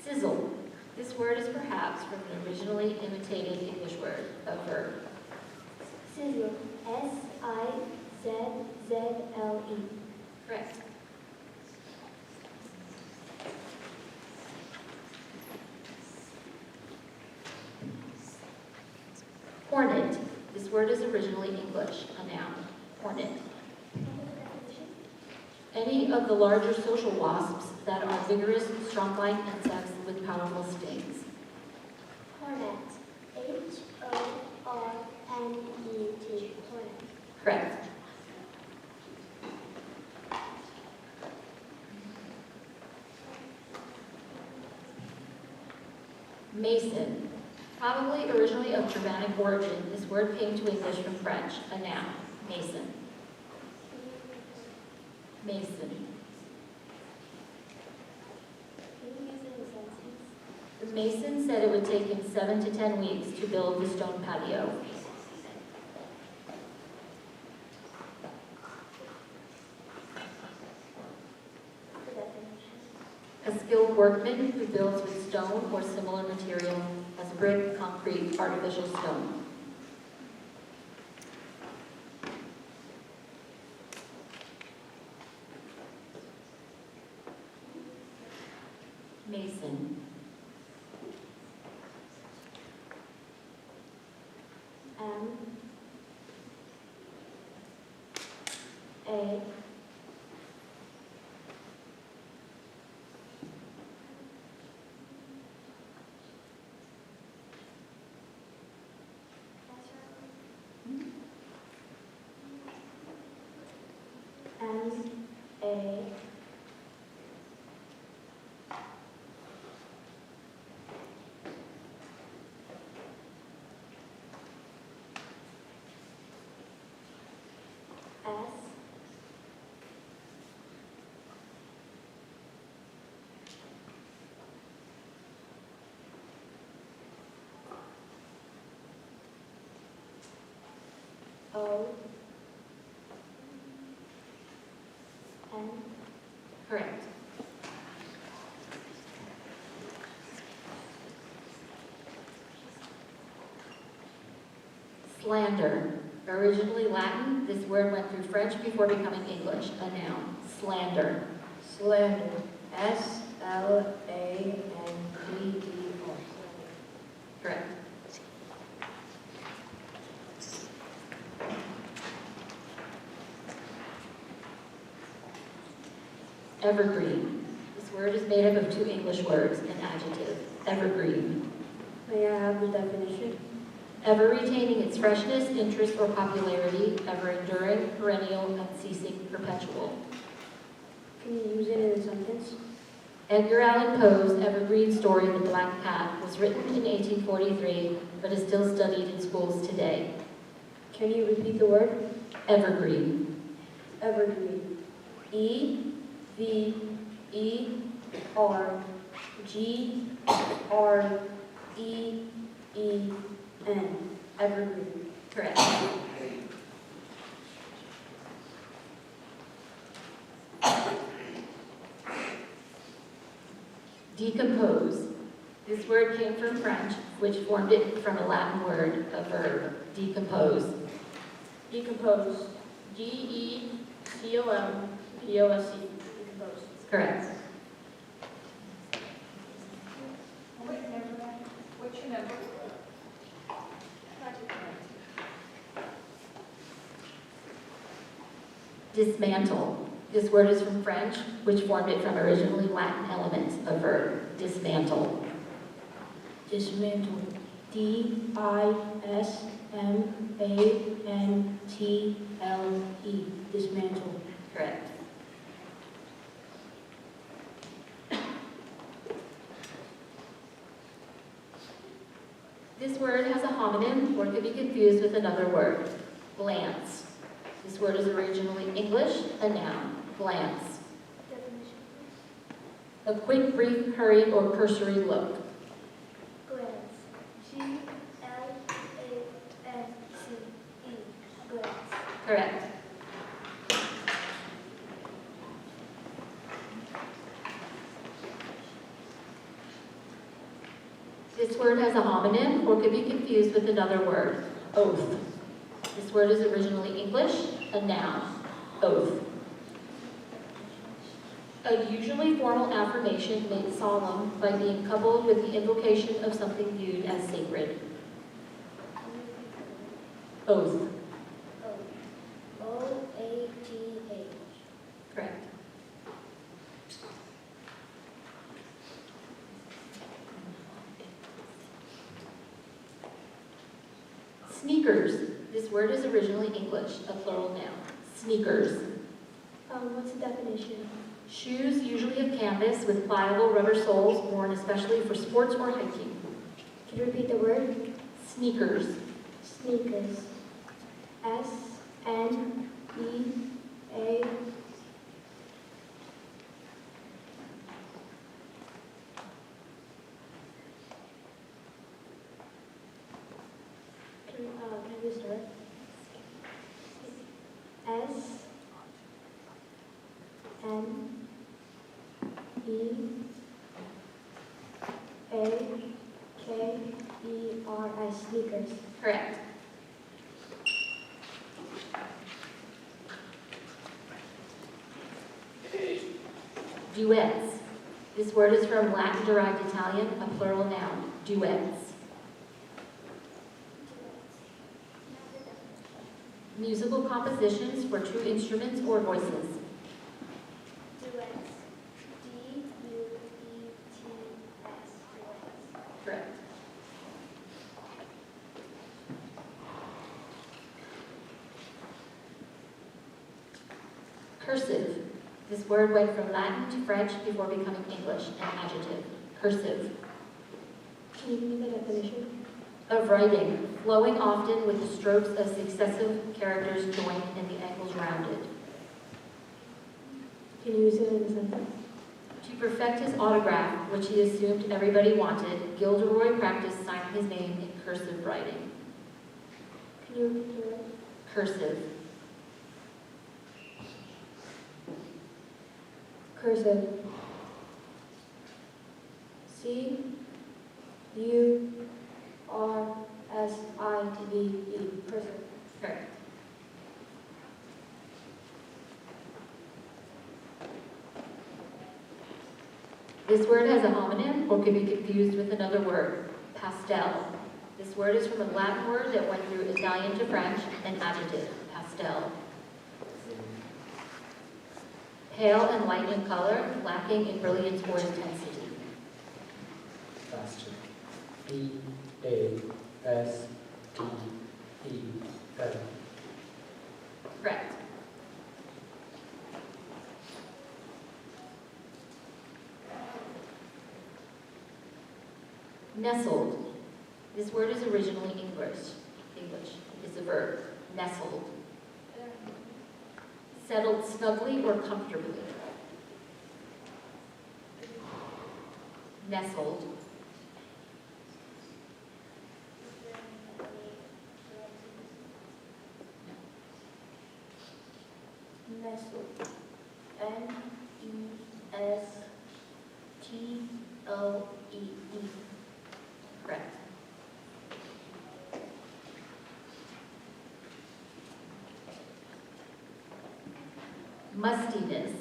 Sizzle. This word is perhaps from an originally imitated English word, a verb. Sizzle. S-I-Z-Z-L-E. Correct. Hornet. This word is originally English, a noun. Hornet. Any of the larger social wasps that are vigorous, strong-lined insects with powerful stings. Hornet. H-O-R-N-E-T. Hornet. Correct. Mason. Probably originally of Germanic origin, this word came to English from French, a noun. Mason. Mason. Can you use it in a sentence? The mason said it would take him 7 to 10 weeks to build the stone patio. The definition. A skilled workman who builds with stone or similar material as brick, concrete, artificial stone. Mason. M A M A S O N. Correct. Slander. Originally Latin, this word went through French before becoming English, a noun. Slander. Slander. S-L-A-N-D-E-R. Correct. Evergreen. This word is made up of two English words, an adjective. Evergreen. May I have the definition? Ever retaining its freshness, interest, or popularity, ever enduring, perennial, unceasing, perpetual. Can you use it in a sentence? Edgar Allan Poe's evergreen story, The Black Cat, was written in 1843, but is still studied in schools today. Can you repeat the word? Evergreen. Evergreen. E-V-E-R-G-R-E-E-N. Evergreen. Correct. Decompose. This word came from French, which formed it from a Latin word, a verb. Decompose. Decompose. D-E-C-O-M-P-O-S-E. Decompose. Correct. Dismantle. This word is from French, which formed it from originally Latin elements of verb. Dismantle. Dismantle. D-I-S-M-A-N-T-L-E. Dismantle. Correct. This word has a homonym or could be confused with another word. Glance. This word is originally English, a noun. Glance. Definition. A quick, brief, hurried, or cursory look. Glance. G-L-A-N-C-E. Glance. Correct. This word has a homonym or could be confused with another word. Oath. This word is originally English, a noun. Oath. A usually formal affirmation made solemn by being coupled with the invocation of something viewed as sacred. Oath. O-A-T-H. Correct. Sneakers. This word is originally English, a plural noun. Sneakers. What's the definition? Shoes usually of canvas with pliable rubber soles worn especially for sports or hiking. Can you repeat the word? Sneakers. Sneakers. S-N-E-A. Can you start? S N E A K E R S. Sneakers. Correct. Duets. This word is from Latin-derived Italian, a plural noun. Duets. Musical compositions for two instruments or voices. Duets. D-U-E-T-S. Duets. Correct. Cursive. This word went from Latin to French before becoming English, an adjective. Cursive. Can you give me the definition? Of writing, flowing often with the strokes of successive characters joined and the angles rounded. Can you use it in a sentence? To perfect his autograph, which he assumed everybody wanted, Gilderoy practiced signing his name in cursive writing. Can you repeat the word? Cursive. Cursive. C-U-R-S-I-V-E. Cursive. Correct. This word has a homonym or could be confused with another word. Pastel. This word is from a Latin word that went through Italian to French, an adjective. Pastel. Pale and light in color, lacking in brilliance or intensity. Faster. B-A-S-T-E-L. Correct. Nestled. This word is originally English. It's a verb. Nestled. Settled snugly or comfortably. Nestled. Nestled. N-E-S-T-L-E-E. Correct. Mustiness.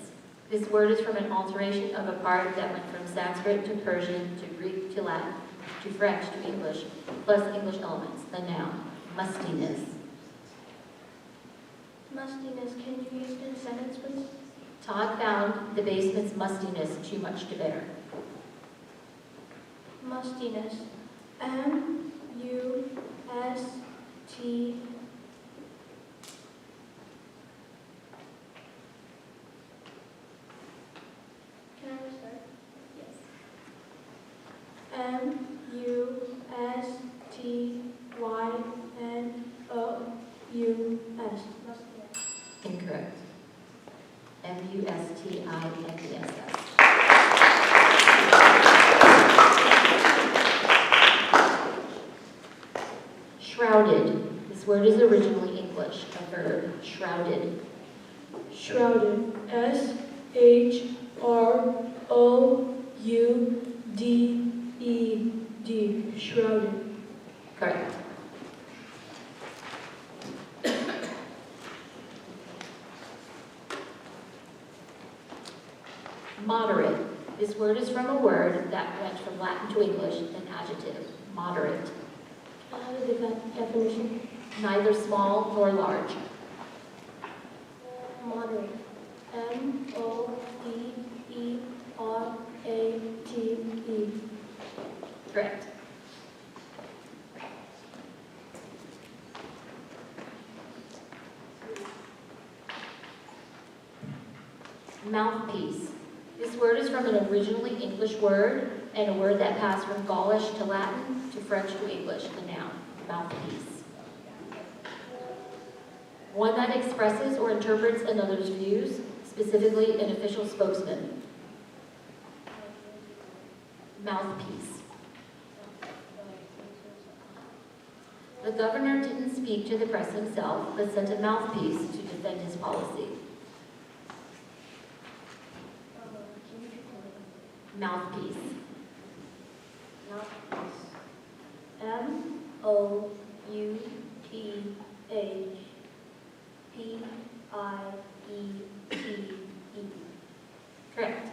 This word is from an alteration of a part that went from Sanskrit to Persian to Greek to Latin to French to English, plus English elements, the noun. Mustiness. Mustiness, can you use it in a sentence, please? Todd found the basement's mustiness too much to bear. Mustiness. M-U-S-T. Can I restart? Yes. M-U-S-T-Y-N-O-U-S. Mustiness. Incorrect. M-U-S-T-I-N-E-S-S. Shrouded. This word is originally English, a verb, shrouded. Shrouded. S-H-R-O-U-D-E-D. Shrouded. Correct. Moderate. This word is from a word that went from Latin to English, an adjective. Moderate. Can I have a definition? Neither small nor large. Moderate. M-O-D-E-R-A-T-E. Correct. Mouthpiece. This word is from an originally English word and a word that passed from Gaulish to Latin to French to English, a noun. Mouthpiece. One that expresses or interprets another's views, specifically an official spokesman. Mouthpiece. The governor didn't speak to the press himself, but sent a mouthpiece to defend his policy. Mouthpiece. Mouthpiece. M-O-U-T-H-P-I-E-T-E. Correct.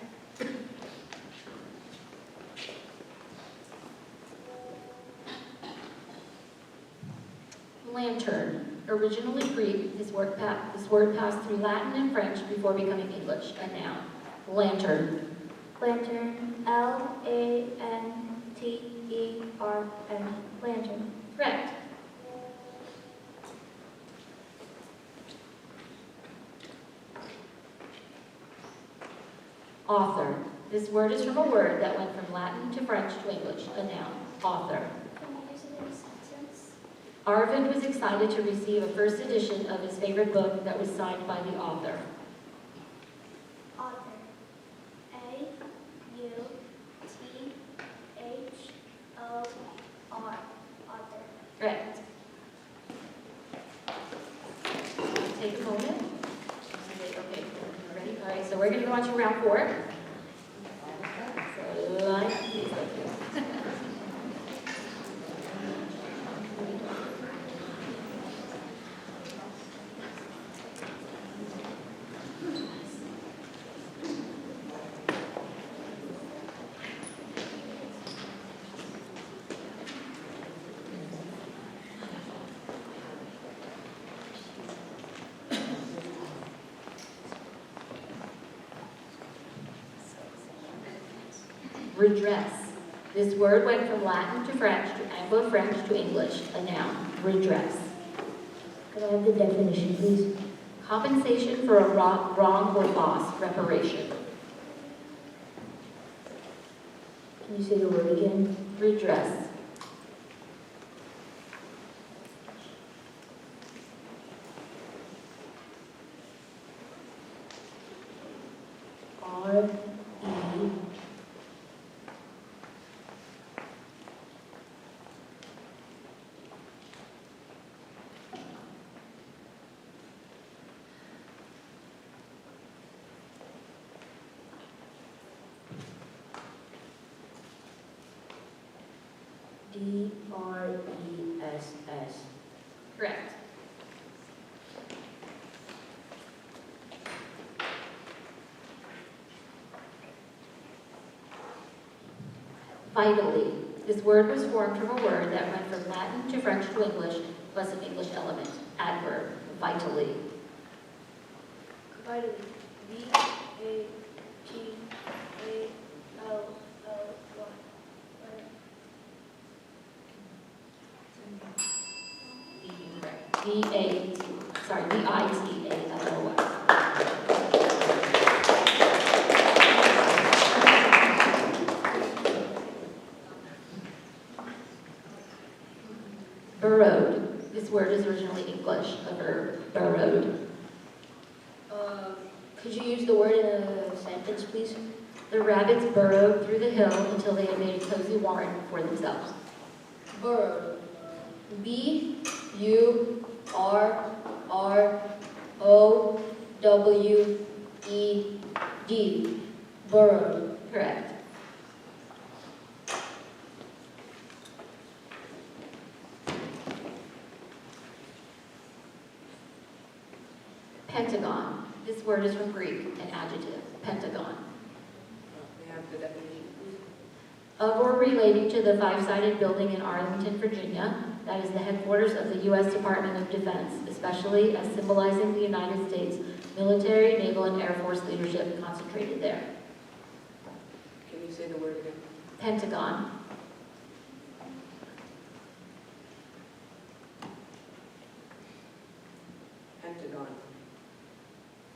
Lantern. Originally Greek, this word passed through Latin and French before becoming English, a noun. Lantern. Lantern. L-A-N-T-E-R-N. Lantern. Correct. Author. This word is from a word that went from Latin to French to English, a noun. Author. Can you use it in a sentence? Arvid was excited to receive a first edition of his favorite book that was signed by the author. Author. A-U-T-H-O-R. Author. Correct. Take a moment. Okay, ready? All right, so we're going to go on to round 4. So, please, thank you. Redress. This word went from Latin to French to Anglo-French to English, a noun. Redress. Could I have the definition, please? Compensation for a wrong or loss, reparation. Can you say the word again? Redress. R-E... D-R-E-S-S. Correct. Vitally. This word was formed from a word that went from Latin to French to English, plus an English element. Adverb. Vitally. vitally. V-A-T, sorry, V-I-T-A-L-O-S. Burrowed. This word is originally English, a verb, burrowed. Could you use the word in a sentence, please? The rabbits burrowed through the hill until they had made a cozy warren for themselves. Burrowed. B-U-R-R-O-W-E-D. Burrowed. Correct. Pentagon. This word is from Greek, an adjective, pentagon. May I have the definition, please? Of or relating to the five-sided building in Arlington, Virginia, that is the headquarters of the U.S. Department of Defense, especially as symbolizing the United States military, naval, and Air Force leadership concentrated there. Can you say the word again? Pentagon. Pentagon.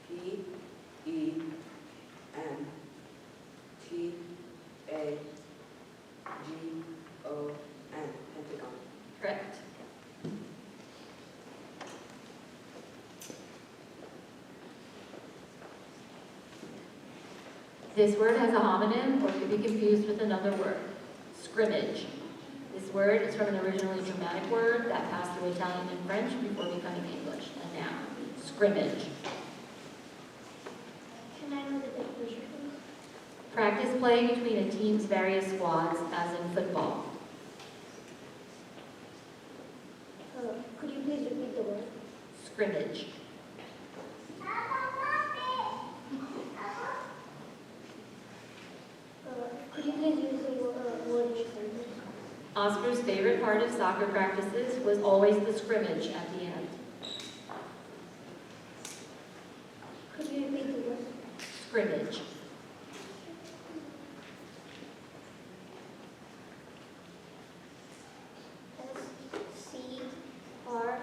P-E-N-T-A-G-O-N. Pentagon. Correct. This word has a homonym or could be confused with another word, scrimmage. This word is from an originally Germanic word that passed through Italian and French before becoming English, and now, scrimmage. Can I know the definition, please? Practice play between a team's various squads, as in football. Could you please repeat the word? Scrimmage. Could you please use the word in a sentence? Oscar's favorite part of soccer practices was always the scrimmage at the end. Could you repeat the word? Scrimmage. S-C-R-I.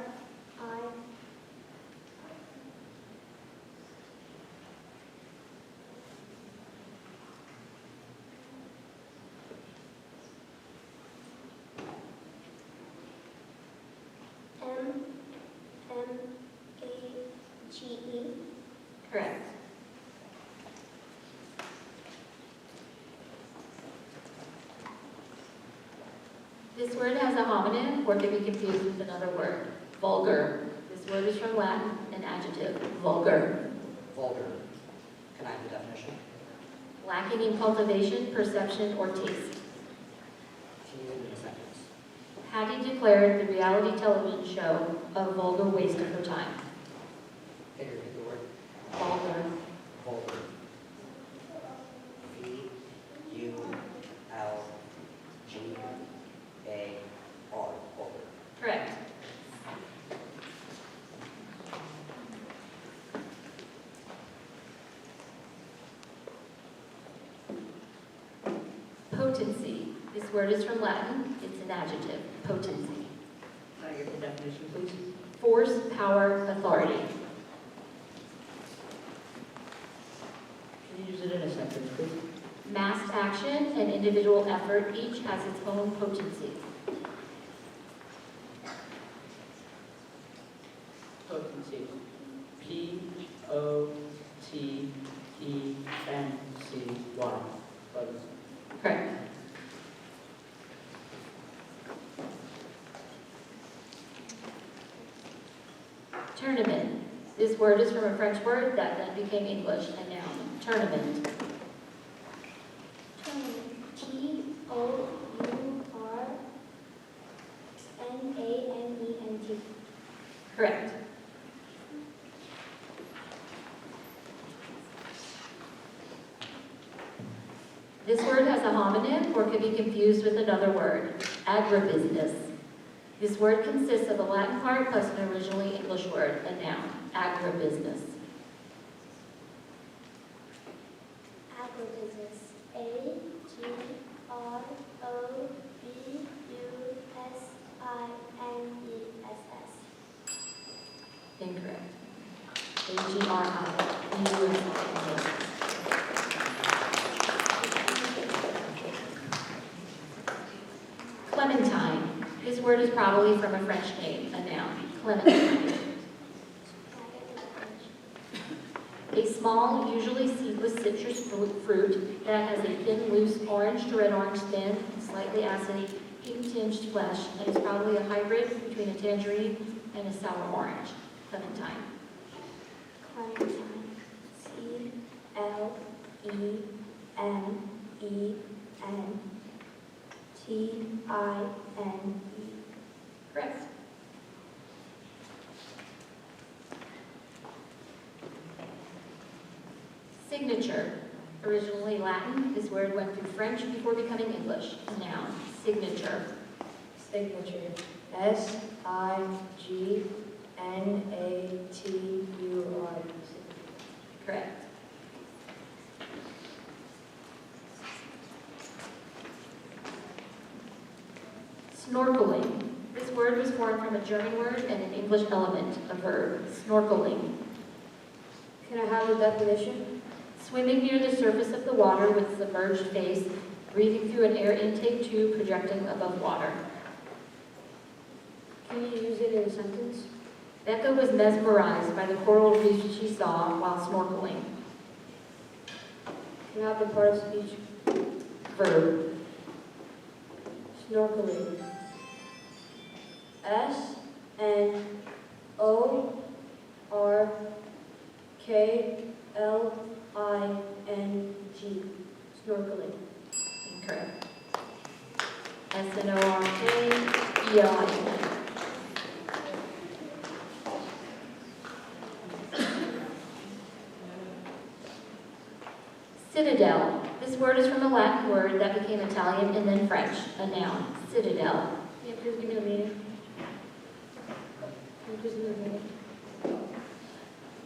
M-M-A-G-E. Correct. This word has a homonym or can be confused with another word, vulgar. This word is from Latin, an adjective, vulgar. Vulgar. Can I have the definition? Lacking in cultivation, perception, or taste. Can you use it in a sentence? Hattie declared the reality television show a vulgar waste of her time. Can you repeat the word? Vulgar. Vulgar. V-U-L-G-A-R. Vulgar. Correct. Potency. This word is from Latin. It's an adjective, potency. Can I get the definition, please? Force, power, authority. Can you use it in a sentence, please? Massed action and individual effort each has its own potency. Potency. P-O-T-E-N-C-Y. Potency. Correct. Tournament. This word is from a French word that then became English, a noun. Tournament. T-O-U-R-N-A-M-E-N-T. Correct. This word has a homonym or could be confused with another word, agribusiness. This word consists of a Latin part plus an originally English word, a noun, agribusiness. in the U.S. Clementine. This word is probably from a French name, a noun. Clementine. A small, usually seedless citrus fruit that has a thin, loose orange to red-orange skin, slightly acidy, pink-tinged flesh, and is probably a hybrid between a tangerine and a sour orange. Clementine. Clementine. C-L-E-M-E-N-T-I-N-E. Correct. Signature. Originally Latin, this word went through French before becoming English. A noun. Signature. Signature. S-I-G-N-A-T-U-R. Correct. Snorkeling. This word was formed from a German word and an English element, a verb. Snorkeling. Can I have the definition? Swimming near the surface of the water with submerged face, breathing through an air intake tube projecting above water. Can you use it in a sentence? Becca was mesmerized by the coral reefs she saw while snorkeling. Can I have the part of speech? Verb. Snorkeling. S-N-O-R-K-L-I-N-G. Snorkeling. Incorrect. S-N-O-R-K-E-L-I-N. Citadel. This word is from a Latin word that became Italian and then French. A noun. Citadel. Can you please give me the meaning? Can you please give me the meaning?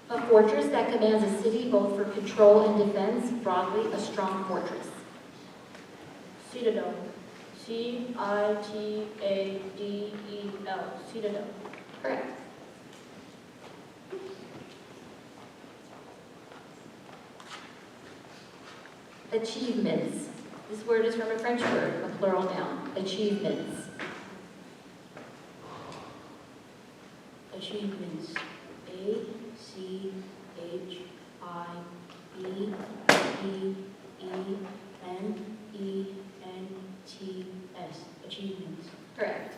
A fortress that commands a city both for control and defense, broadly a strong fortress. Citadel. C-I-T-A-D-E-L. Citadel. Correct. Achievements. This word is from a French word, a plural noun. Achievements. Achievements. A-C-H-I-V-E-E-N-E-N-T-S. Achievements. Correct.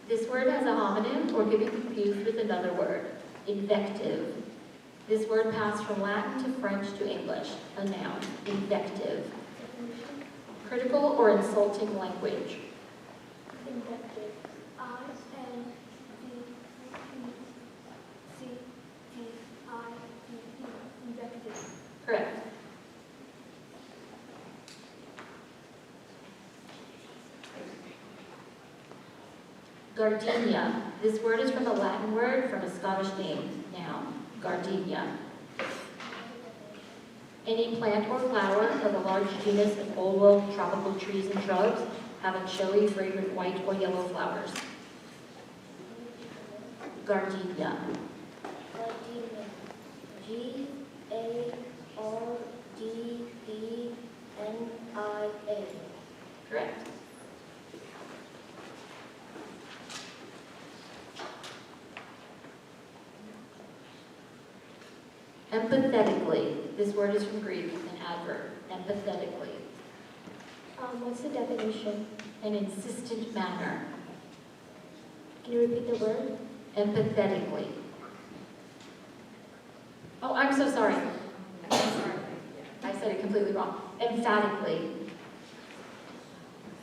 This word has a homonym or can be confused with another word. Invective. This word passed from Latin to French to English. A noun. Invective. Critical or insulting language. Invective. I-N-V-E-C-T-I-V-E. Invective. Correct. Gardenia. This word is from a Latin word from a Scottish name. Noun. Gardenia. Any plant or flower of a large genus of old-world tropical trees and shrubs having showy, fragrant white or yellow flowers. Gardenia. Gardenia. G-A-R-D-E-N-I-A. Correct. Empathetically. This word is from Greek, an adverb. Empathetically. What's the definition? An insistent manner. Can you repeat the word? Empathetically. Oh, I'm so sorry. I'm sorry. I said it completely wrong. Emphatically.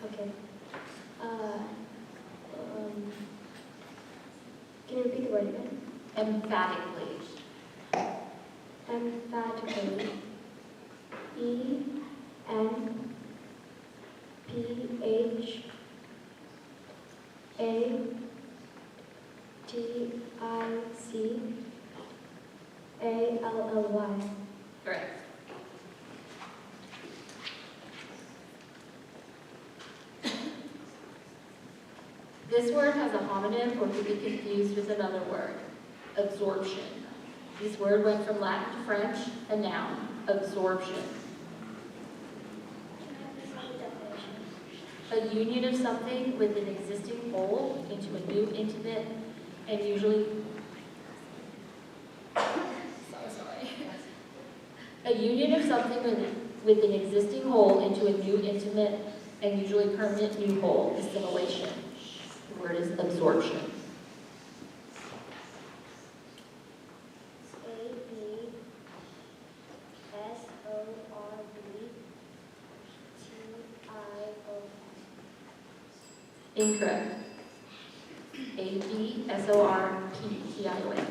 Okay. Can you repeat the word again? Emphatically. Emphatically. E-M-P-H-A-T-I-C-A-L-L-Y. Correct. This word has a homonym or could be confused with another word, absorption. This word went from Latin to French, a noun, absorption. Can I have the definition? A union of something with an existing whole into a new intimate and usually a union of something with an existing whole into a new intimate and usually permanent new whole, assimilation. The word is absorption. Incorrect. A-B-S-O-R-P-T-I-O-N.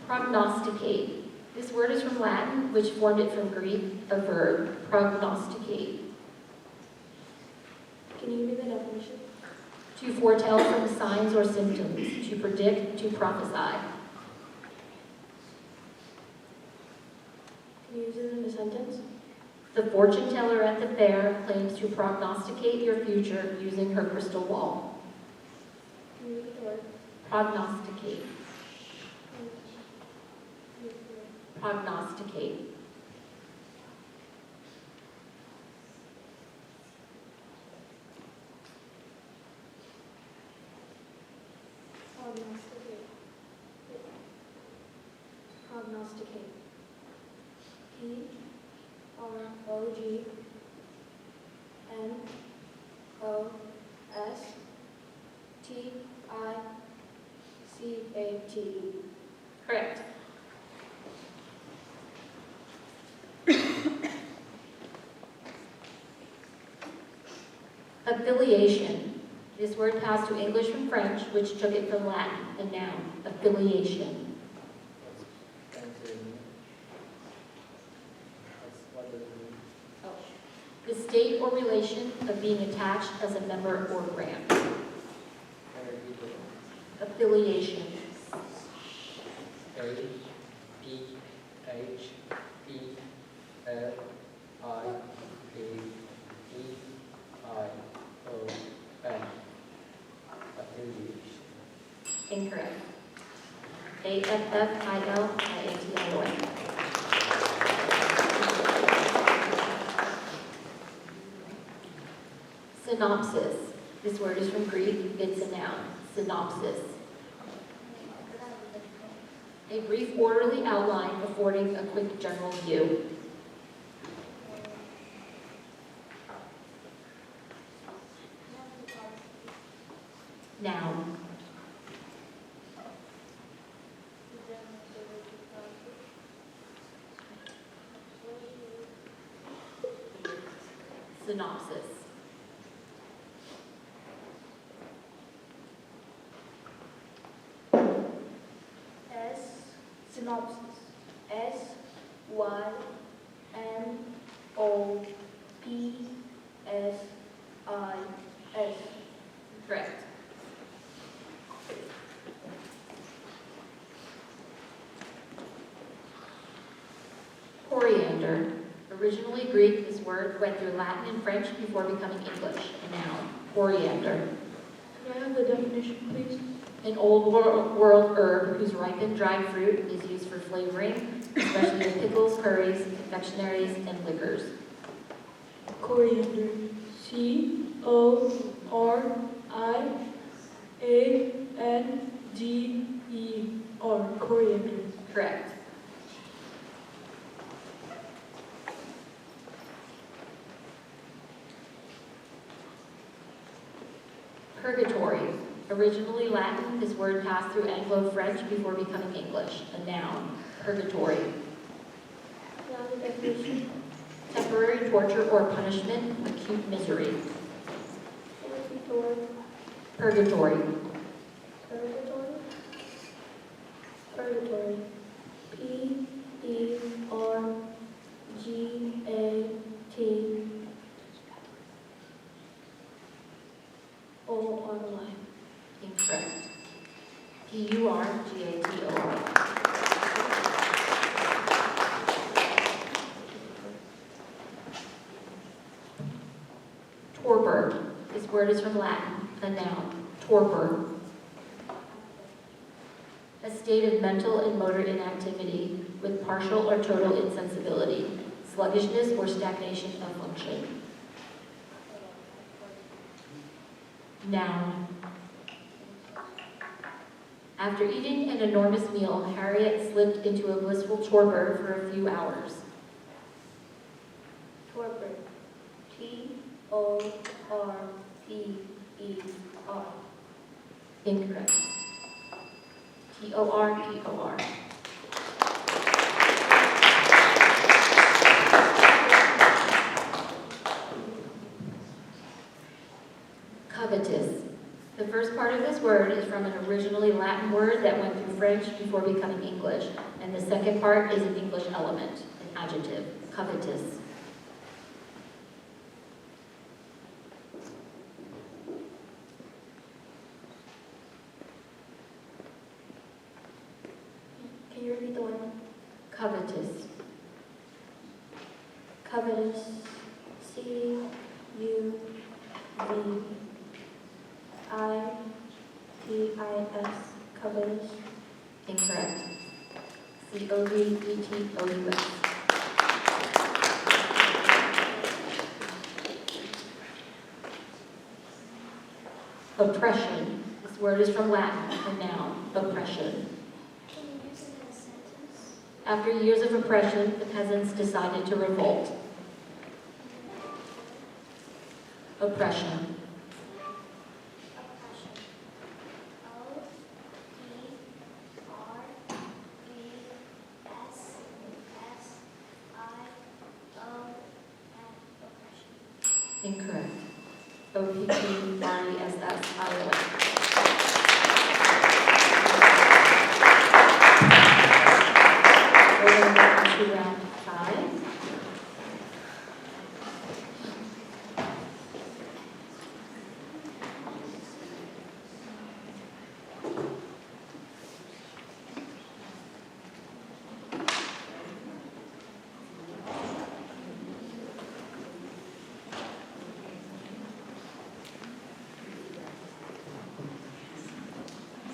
Prognosticate. This word is from Latin, which formed it from Greek, a verb, prognosticate. Can you give me the definition? To foretell from signs or symptoms, to predict, to prophesy. Can you use it in a sentence? The fortune teller at the fair claims to prognosticate your future using her crystal ball. Can you repeat the word? Prognosticate. Prognosticate. Prognosticate. Prognosticate. P-R-O-G-N-O-S-T-I-C-A-T. Correct. Affiliation. This word passed to English from French, which took it from Latin, a noun, affiliation. What does it mean? The state or relation of being attached as a member or branch. Can you repeat it? Affiliation. A-P-H-E-L-I-A-E-I-O-N. Affiliation. Incorrect. A-F-F-I-L-I-A-T-I-O-N. Synopsis. This word is from Greek. It's a noun. Synopsis. A brief orderly outline affording a quick general view. Noun. Synopsis. Synopsis. S-Y-N-O-P-S-I-S. Correct. Coriander. Originally Greek, this word went through Latin and French before becoming English. A noun. Coriander. Can I have the definition, please? An old world herb whose ripened dried fruit is used for flavoring, especially in pickles, curries, confectionaries, and liquors. Coriander. C-O-R-I-A-N-D-E-R. Coriander. Correct. Purgatory. Originally Latin, this word passed through Anglo-French before becoming English. A noun. Purgatory. Can I have the definition? Temporary torture or punishment, acute misery. Can you repeat the word? Purgatory. Purgatory. Purgatory. P-E-R-G-A-T-O-R-Y. Incorrect. P-U-R-G-A-T-O-R. word is from Latin, a noun, torpor. A state of mental and motor inactivity with partial or total insensibility, sluggishness or stagnation of function. Noun. After eating an enormous meal, Harriet slipped into a blissful torpor for a few hours. Torpor. T-O-R-P-E-R. Incorrect. T-O-R-P-O-R. Covetous. The first part of this word is from an originally Latin word that went through French before becoming English, and the second part is an English element, an adjective, covetous. Can you repeat the word? Covetous. Covetous. C-U-V-I-T-I-S. Covetous. Incorrect. C-O-V-E-T-O-U-S. Oppression. This word is from Latin, a noun, oppression. Can you use it in a sentence? After years of oppression, the peasants decided to revolt. Oppression. Oppression. O-P-R-E-S-S-I-O-N. Oppression. Incorrect. O-P-P-R-E-S-S-I-O-N. We're going to move on to round 5.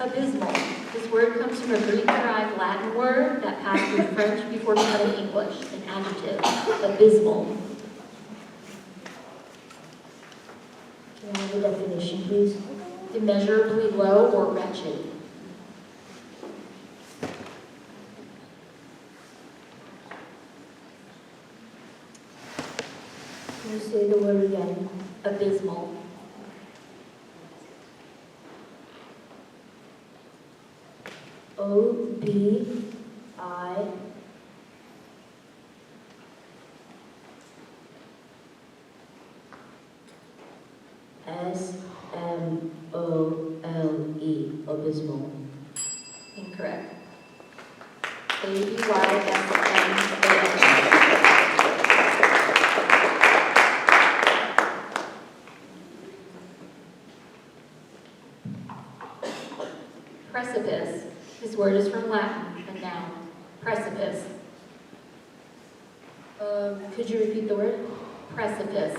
Abysmal. This word comes from a Greek-derived Latin word that passed through French before becoming English, an adjective, abysmal. Can I have the definition, please? Immeasurably low or wretched. Can you say the word again? Abysmal. O-B-I S-M-O-L-E. Abysmal. Incorrect. A-B-Y-S-M-A-L. Precipice. This word is from Latin, a noun. Precipice. Could you repeat the word? Precipice.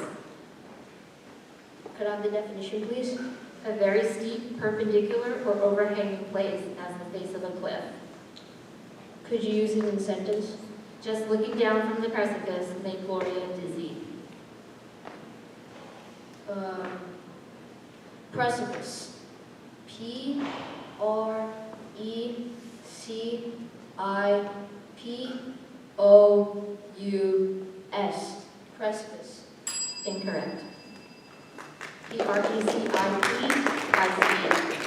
Could I have the definition, please? A very steep, perpendicular, or overhanging place as the face of a cliff. Could you use it in a sentence? Just looking down from the precipice made Gloria dizzy. Precipice. P-R-E-C-I-P-O-U-S. Precipice. Incorrect. P-R-E-C-I-P-I-C-E.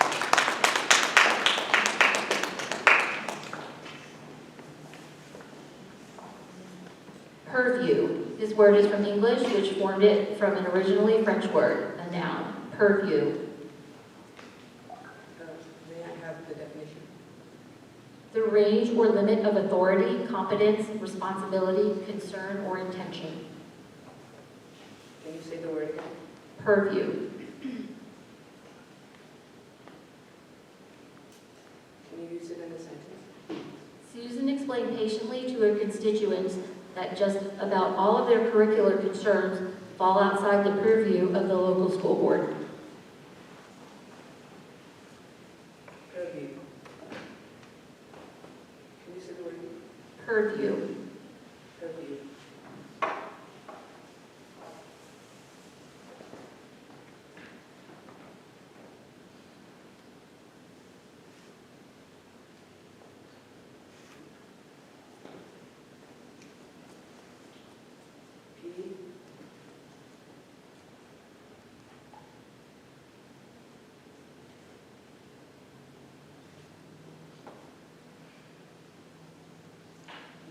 Purview. This word is from English, which formed it from an originally French word, a noun. Purview. May I have the definition? The range or limit of authority, competence, responsibility, concern, or intention. Can you say the word again? Purview. Can you use it in a sentence? Susan explained patiently to her constituents that just about all of their curricular concerns fall outside the purview of the local school board. Purview. Purview. P.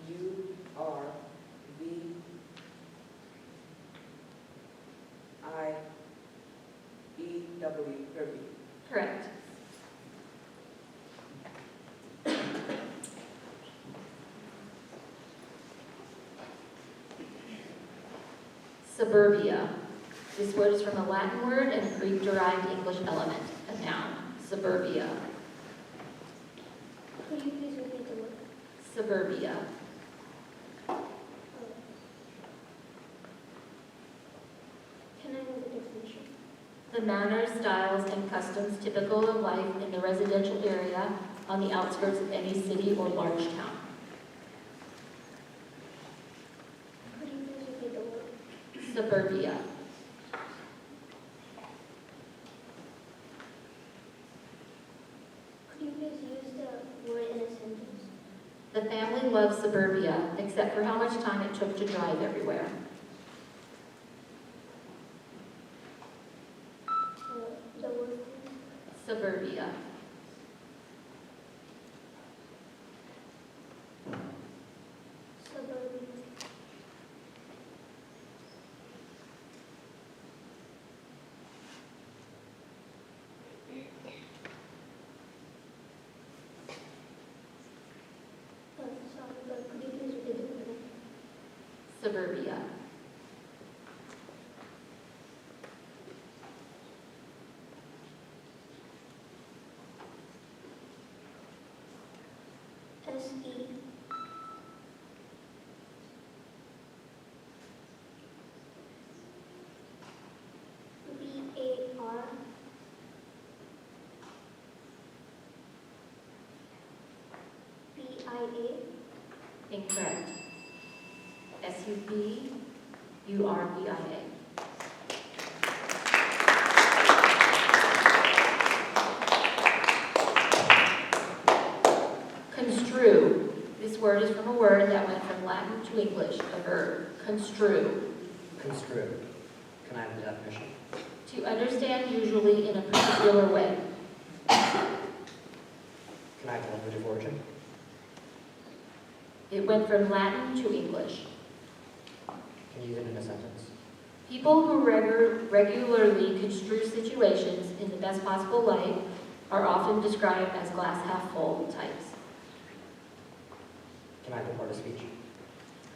U. R. V. I. E. W. Purview. Correct. Suburbia. This word is from a Latin word and a Greek-derived English element, a noun. Suburbia. Could you please repeat the word? Suburbia. Can I know the definition? The manners, styles, and customs typical of life in the residential area on the outskirts of any city or large town. Could you please repeat the word? Suburbia. Could you please use the word in a sentence? The family loves suburbia, except for how much time it took to drive everywhere. The word please. Suburbia. Suburban. Sorry, but could you please repeat the word? Suburbia. S-E. B-A-R. B-I-A. Incorrect. S-U-B-U-R-B-I-A. Construe. This word is from a word that went from Latin to English, a verb. Construe. Construe. Can I have the definition? To understand usually in a particular way. Can I have the language of origin? It went from Latin to English. Can you use it in a sentence? People who regularly construe situations in the best possible light are often described as glass half full types. Can I have the part of speech?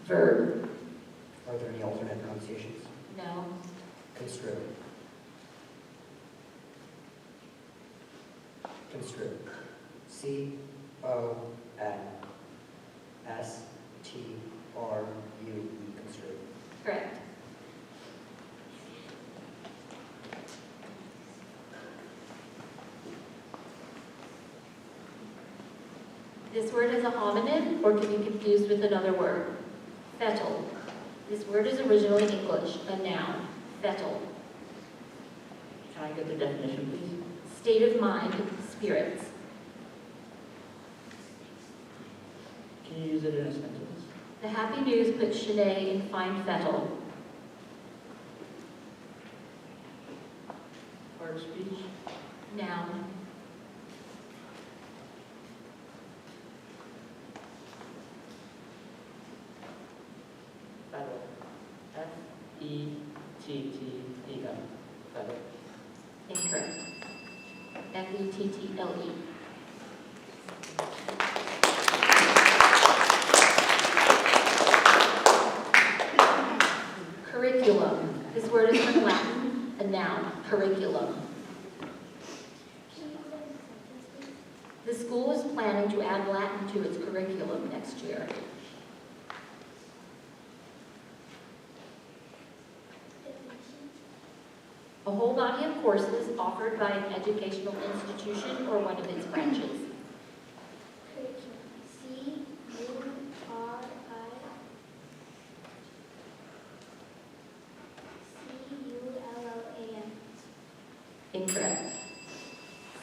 Verb. Are there any alternate pronunciations? No. Construe. Construe. C-O-N-S-T-R-U-E. Construe. Correct. This word is a homonym or can be confused with another word. Fettle. This word is originally English, a noun. Fettle. Can I get the definition, please? State of mind, spirits. Can you use it in a sentence? The happy news puts Shanae in fine fettle. Part of speech? Noun. Fettle. F-E-T-T-E-L. Fettle. Incorrect. F-E-T-T-L-E. Curriculum. This word is from Latin, a noun. Curriculum. Can you use it in a sentence, please? The school is planning to add Latin to its curriculum next year. Definition. A whole body of courses offered by an educational institution or one of its branches. Curriculum. C-U-R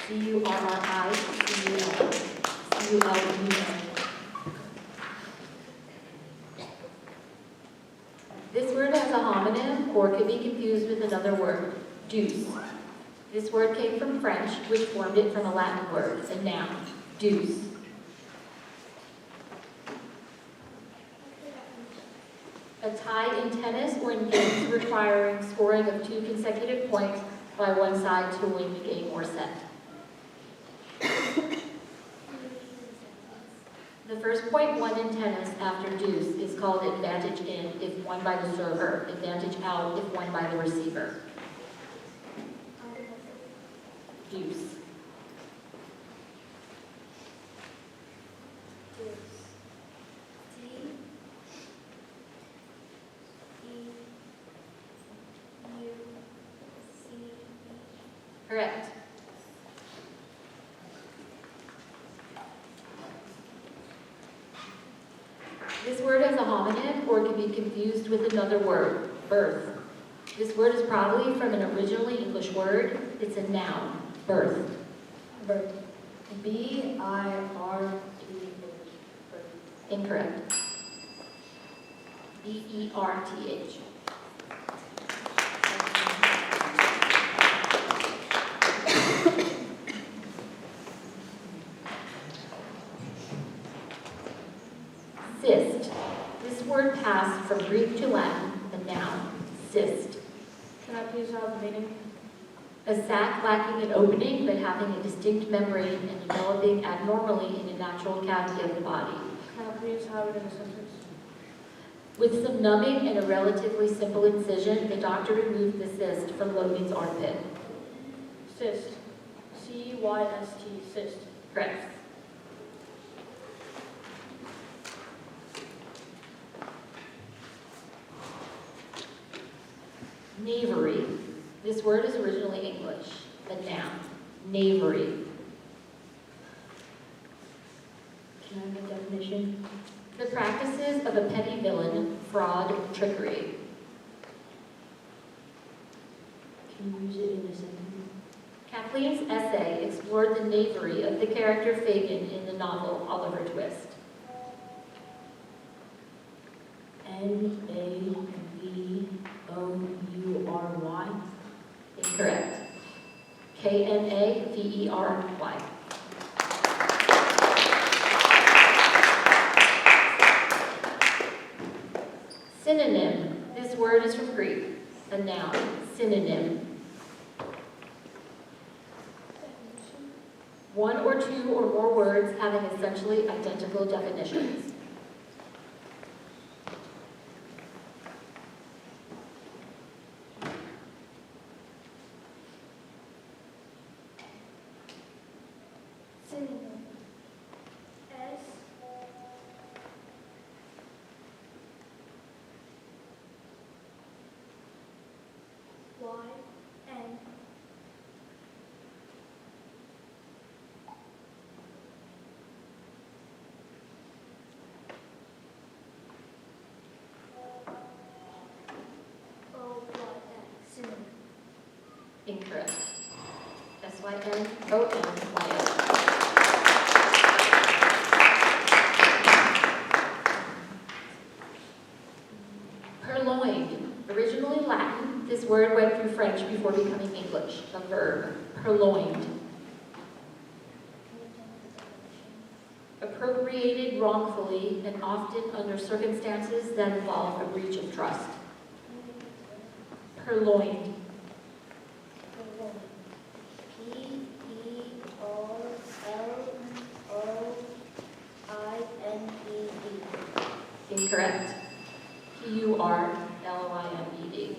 C-U-R-R-I-C-U-L-C-U-L-U-M. This word has a homonym or could be confused with another word, deuce. This word came from French, which formed it from a Latin word, a noun, deuce. A tie in tennis or in games requiring scoring of 2 consecutive points by one side to win the game or set. The first point won in tennis after deuce is called advantage in if won by the server, advantage out if won by the receiver. Deuce. Correct. This word has a homonym or can be confused with another word, birth. This word is probably from an originally English word. It's a noun, birth. Birth. B-I-R-T-H. Incorrect. B-E-R-T-H. Cyst. This word passed from Greek to Latin, a noun, cyst. Can I please have the meaning? A sac lacking an opening but having a distinct membrane and developing abnormally in a natural cavity of the body. Can I please have it in a sentence? With some numbing and a relatively simple incision, the doctor removed the cyst from Logan's armpit. Cyst. C-Y-S-T, cyst. Correct. Knavery. This word is originally English, a noun, knavery. Can I have a definition? The practices of a petty villain, fraud, trickery. Can you use it in a sentence? Kathleen's essay explored the knavery of the character Fagin in the novel Oliver Twist. N-A-V-O-U-R-Y. Incorrect. K-N-A-V-E-R-Y. Synonym. This word is from Greek, a noun, synonym. One or two or more words having essentially identical definitions. Synonym. S. Y. N. O-Y-N. Synonym. Incorrect. S-Y-N-O-N-Y-O. Purloined. Originally Latin, this word went through French before becoming English, a verb, purloined. Appropriated wrongfully and often under circumstances that involve a breach of trust. Purloined. P-E-O-L-O-I-N-E-D. Incorrect. P-U-R-L-O-I-N-E-D.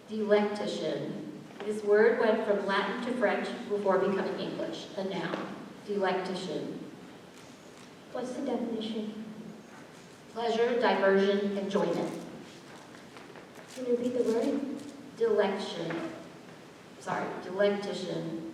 Delectation. This word went from Latin to French before becoming English, a noun. Delectation. What's the definition? Pleasure, diversion, enjoyment. Can you repeat the word? Delectation. Delectation.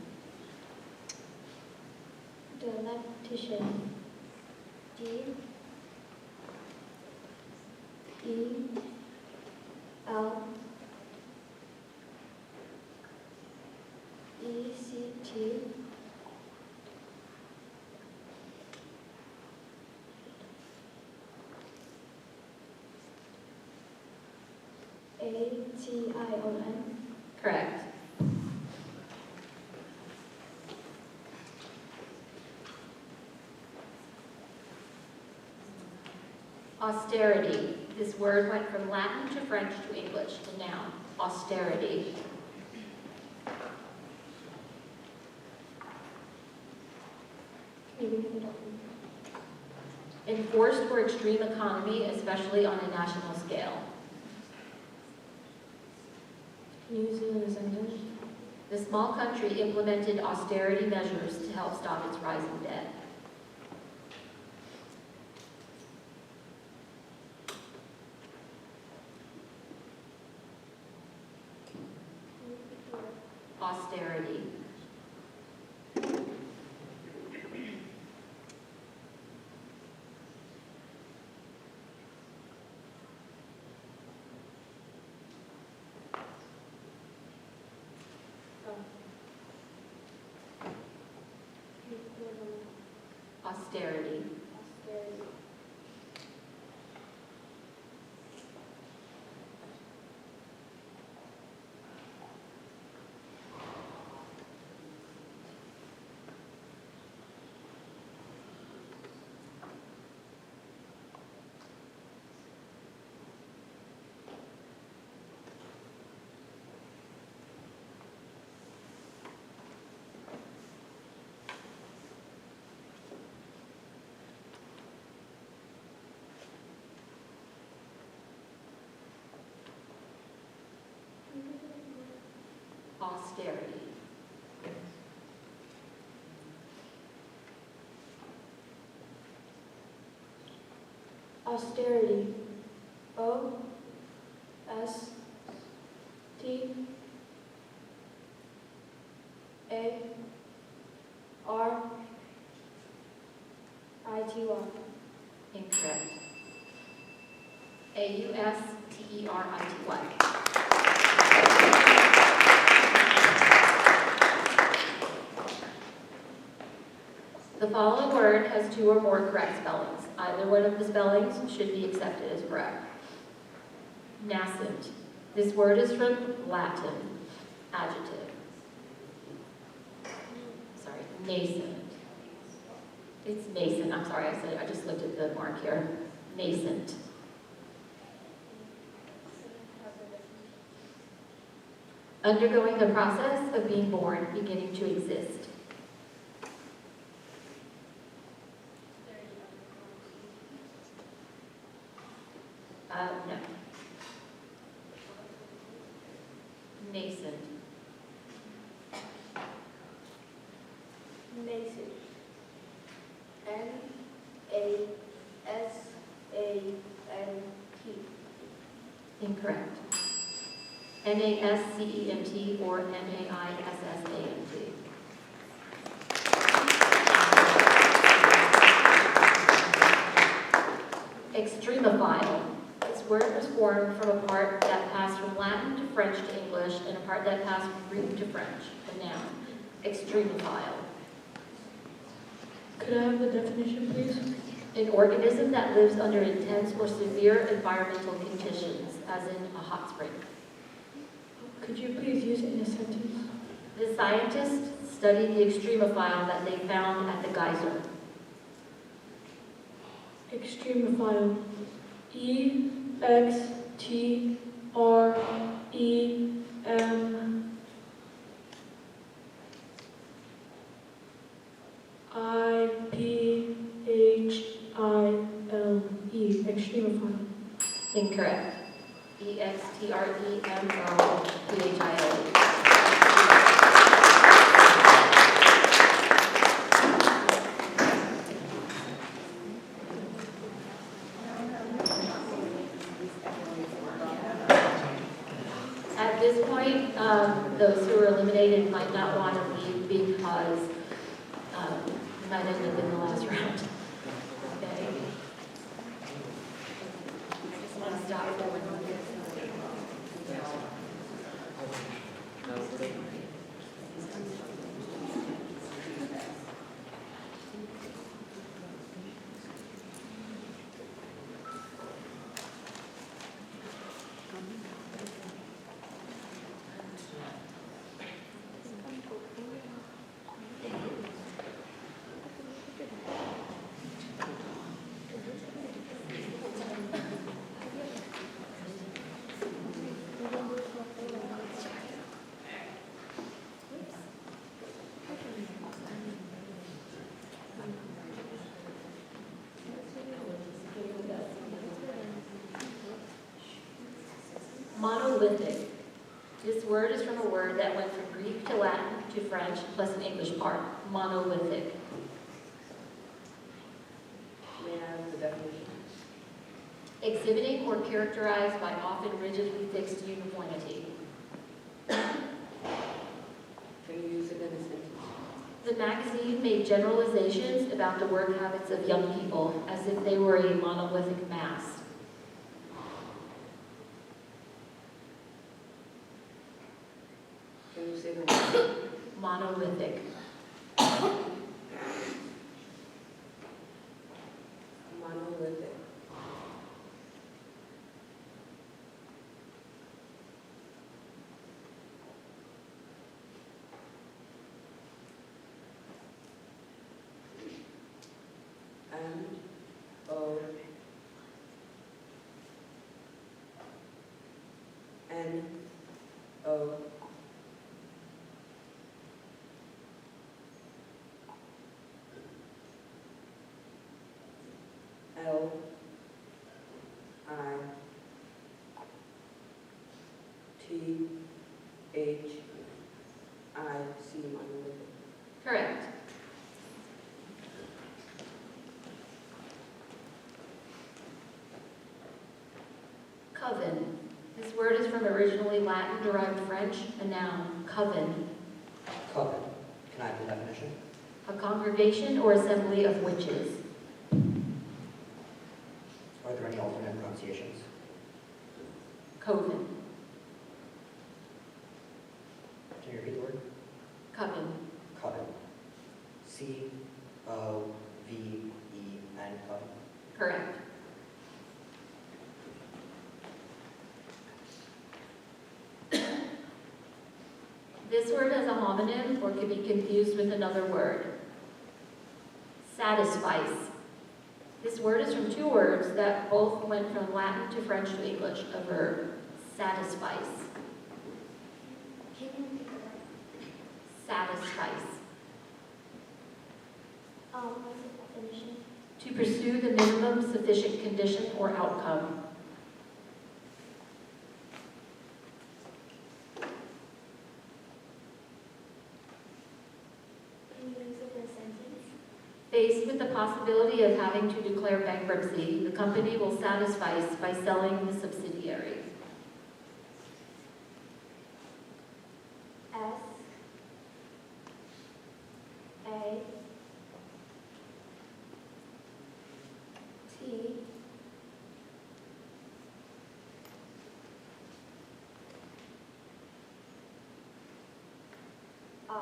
A-T-I-O-N. Correct. Austerity. This word went from Latin to French to English. The noun, austerity. Can you read it up? Enforced or extreme economy, especially on a national scale. Can you use it in a sentence? The small country implemented austerity measures to help stop its rising debt. Austerity. Austerity. Austerity. Austerity. O-S-T-A-R-I-T-Y. Incorrect. A-U-S-T-E-R-I-T-Y. The following word has two or more correct spellings. Either one of the spellings should be accepted as correct. Nascent. This word is from Latin. Adjective. Sorry, nascent. It's nascent. I'm sorry, I just looked at the mark here. Nascent. Undergoing the process of being born, beginning to exist. No. Nascent. Nascent. N-A-S-A-N-T. Incorrect. N-A-S-C-E-N-T or N-A-I-S-S-A-N-T. Extremophile. This word was formed from a part that passed from Latin to French to English and a part that passed from Greek to French, the noun. Extremophile. Could I have the definition, please? An organism that lives under intense or severe environmental conditions, as in a hot spring. Could you please use it in a sentence? The scientists studied the extremophile that they found at the geyser. Extremophile. E-X-T-R-E-M-I-P-H-I-L-E. Extremophile. Incorrect. E-X-T-R-E-M-O-P-H-I-L-E. At this point, those who are eliminated might not want to leave because you might end up in the last round. Okay? stop forward. Monolithic. This word is from a word that went from Greek to Latin to French, plus an English part. Monolithic. May I have the definition? Exhibiting or characterized by often rigidly fixed uniformity. Can you use it in a sentence? The magazine made generalizations about the work habits of young people as if they were a monolithic mass. Can you say the word? Monolithic. Monolithic. M-O-N-O L I T H I C monolithic. Correct. Coven. This word is from originally Latin-derived French, a noun, coven. Coven. Can I have the definition? A congregation or assembly of witches. Are there any alternate pronunciations? Coven. Can you repeat the word? Coven. Coven. C-O-V-E-N, coven. Correct. This word has a homonym or can be confused with another word. Satisfice. This word is from two words that both went from Latin to French to English, a verb. Satisfice. Can you repeat that? Satisfice. What's the definition? To pursue the minimum sufficient condition or outcome. Can you use it in a sentence? Faced with the possibility of having to declare bankruptcy, the company will satisfice by selling the subsidiary. S A T I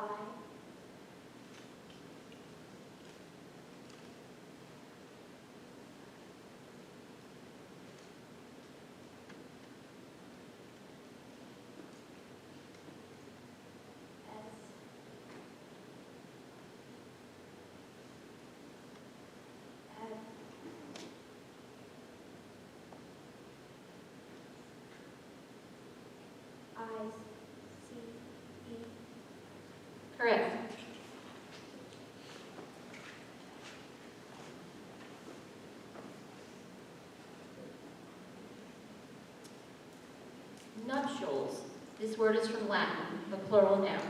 I-C-E. Correct. Nuptials. This word is from Latin, a plural noun.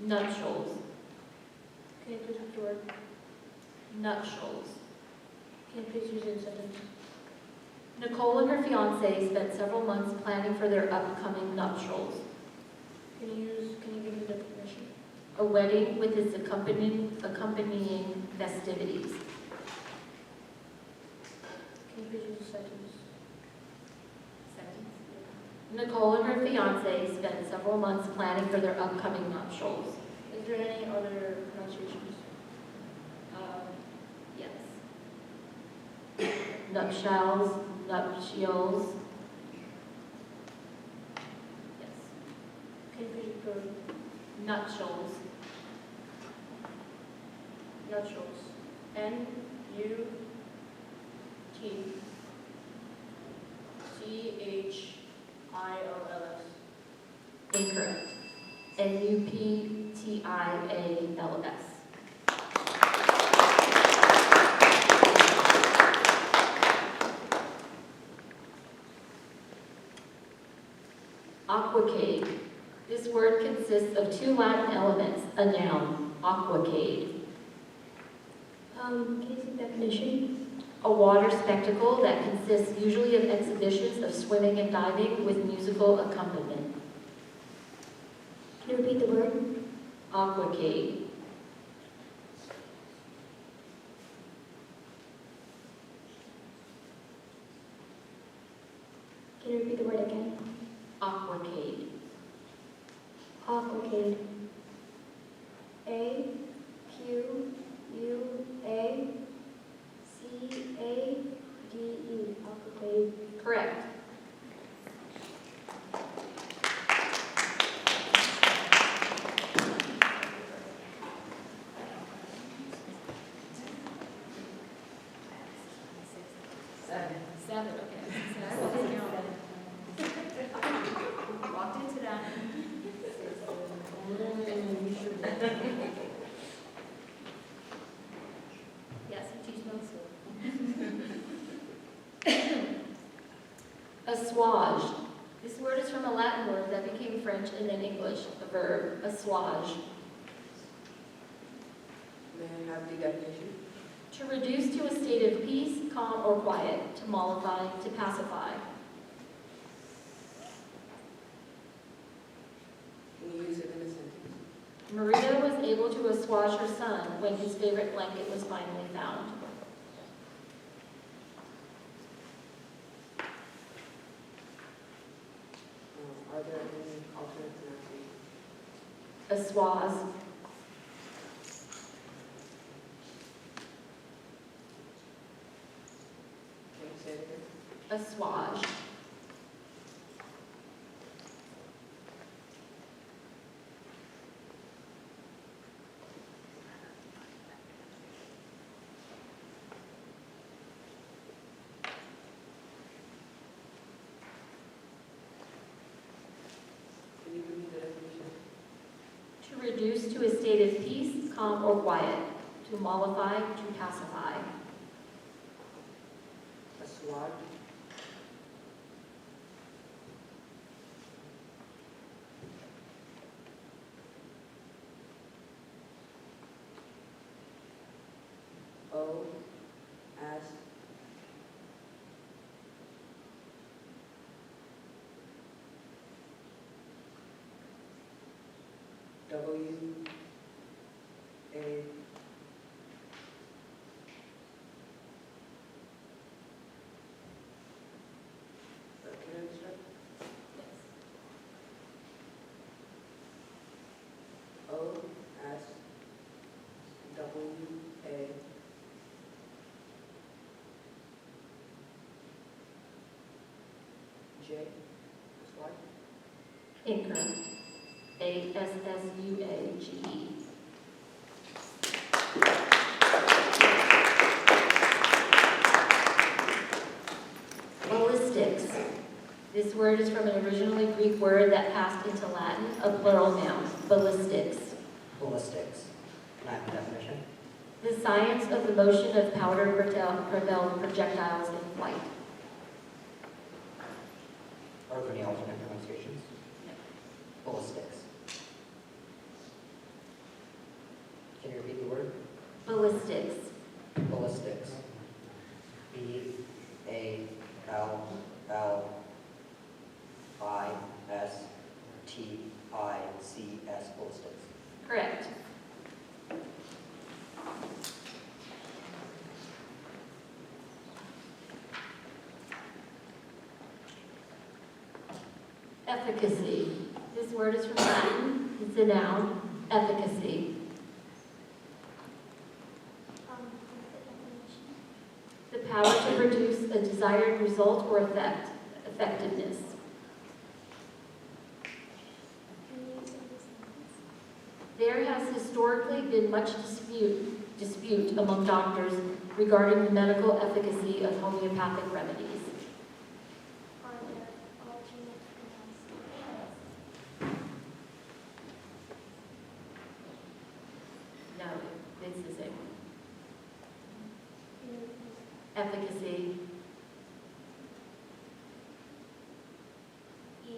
Nuptials. Can you please repeat the word? Nuptials. Can you please use it in a sentence? Nicole and her fiance spent several months planning for their upcoming nuptials. Can you give me the definition? A wedding with its accompanying festivities. Can you please use a sentence? Nicole and her fiance spent several months planning for their upcoming nuptials. Is there any other pronunciations? Yes. Nuptials, nuptials. Yes. Can you please repeat? Nuptials. Nuptials. N-U-T-C-H-I-O-L-S. Incorrect. Nuptials. Aquacade. This word consists of two Latin elements, a noun, aquacade. Can you say definition? A water spectacle that consists usually of exhibitions of swimming and diving with musical accompaniment. Can you repeat the word? Aquacade. Can you repeat the word again? Aquacade. Aquacade. A-Q-U-A-C-A-D-E. Aquacade. Correct. Seven, okay. Walked into that. Yes, you teach mostly. Assuage. This word is from a Latin word that became French and then English, a verb, assuage. May I have the definition? To reduce to a state of peace, calm, or quiet, to mollify, to pacify. Can you use it in a sentence? Maria was able to assuage her son when his favorite blanket was finally found. Are there any alternate pronunciations? Assuage. Can you say it again? Assuage. Can you give me the definition? To reduce to a state of peace, calm, or quiet. To mollify, to pacify. Assuage. O S W A Can I start? O S W A J. That's why. Incorrect. Assuage. Ballistics. This word is from an originally Greek word that passed into Latin, a plural noun, ballistics. Ballistics. Can I have the definition? The science of the motion of powder-propelled projectiles in flight. Are there any alternate pronunciations? Ballistics. Can you repeat the word? Ballistics. Ballistics. B-A-L-L-I-S-T-I-C-S. Ballistics. Correct. Efficacy. This word is from Latin. It's a noun. Efficacy. What's the definition? The power to produce a desired result or effect. Effectiveness. Can you use it in a sentence? There has historically been much dispute among doctors regarding the medical efficacy of homeopathic remedies. Are there alternate pronunciations? No, it's the same. Can you use Efficacy. E,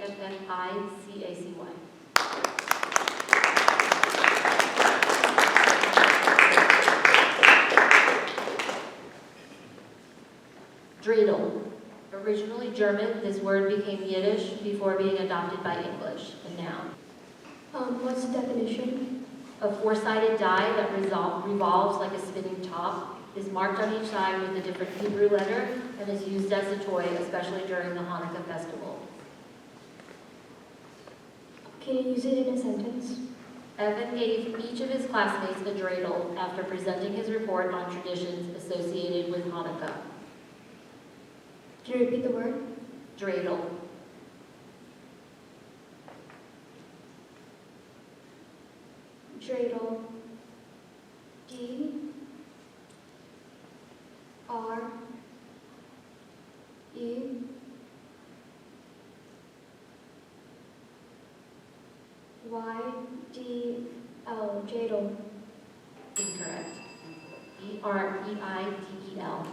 F, F, A, C, A, C, Y. Incorrect. Efficacy. Dreidel. Originally German, this word became Yiddish before being adopted by English. A noun. What's the definition? A four-sided die that revolves like a spinning top, is marked on each side with a different Hebrew letter, and is used as a toy, especially during the Hanukkah festival. Can you use it in a sentence? Evan gave each of his classmates a dreidel after presenting his report on traditions associated with Hanukkah. Can you repeat the word? Dreidel. Dreidel. D, R, E, Y, D, L, dreidel. Incorrect. Ereidel.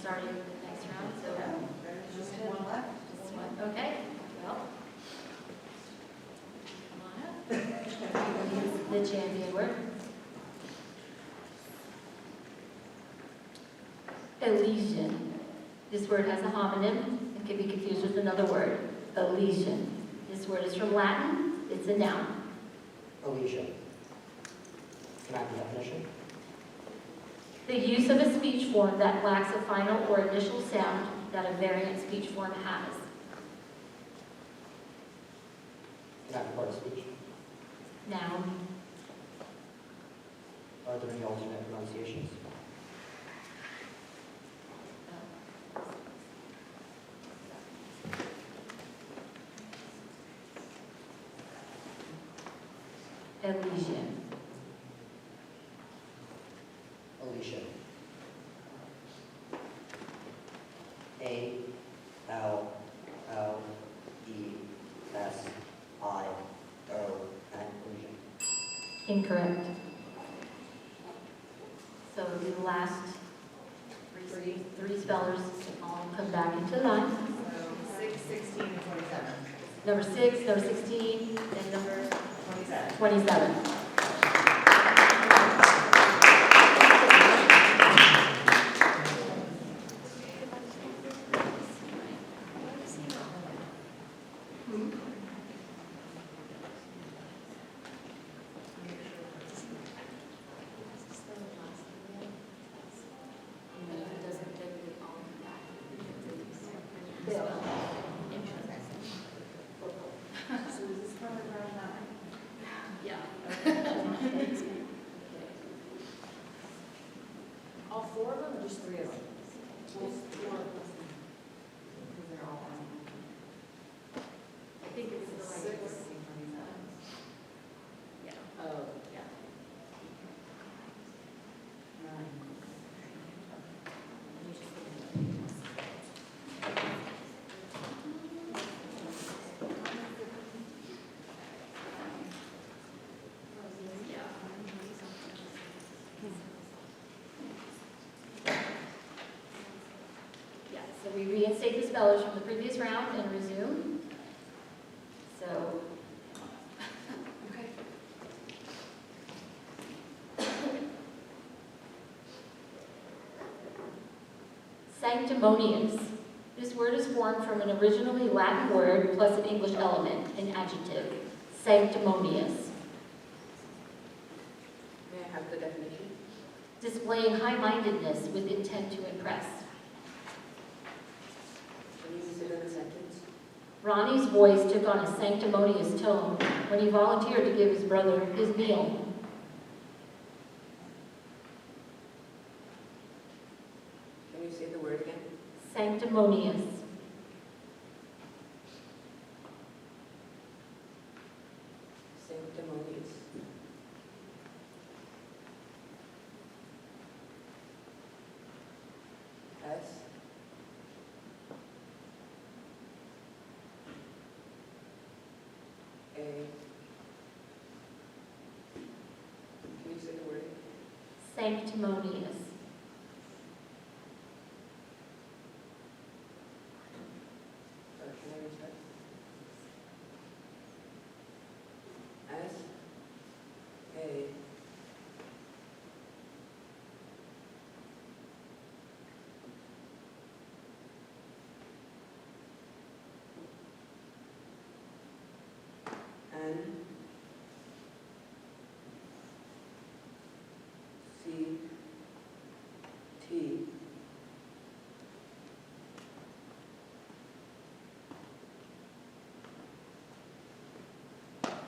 Starting the next round, so Just one left. just one. Okay, well. Come on up. The champion word. Elysian. This word has a homonym and can be confused with another word. Elysian. This word is from Latin. It's a noun. Alicia. Can I have the definition? The use of a speech form that lacks a final or initial sound that a variant speech form has. Can I have the part of speech? Noun. Are there any alternate pronunciations? Elysian. Alicia. A-L-L-E-S-I-O-N. Elysian. Incorrect. So the last three spellers all come back into line. So 6, 16, and 27. Number 6, number 16, and number 27. 27. So is this part of round 9? Yeah. All 4 of them or just 3 of them? Just 4 of them. Because they're all on. I think it's the 6, right word. 27. Yeah. Oh, yeah. 9. we reinstate the spellers from the previous round and resume. So, Okay. sanctimonious. This word is formed from an originally Latin word plus an English element, an adjective. Sanctimonious. May I have the definition? Displaying high-mindedness with intent to impress. Can you use it in a sentence? Ronnie's voice took on a sanctimonious tone when he volunteered to give his brother his meal. Can you say the word again? Sanctimonious. Sanctimonious. S. A. Can you say the word again? Sanctimonious. Can I restart? S. A. N. C. T.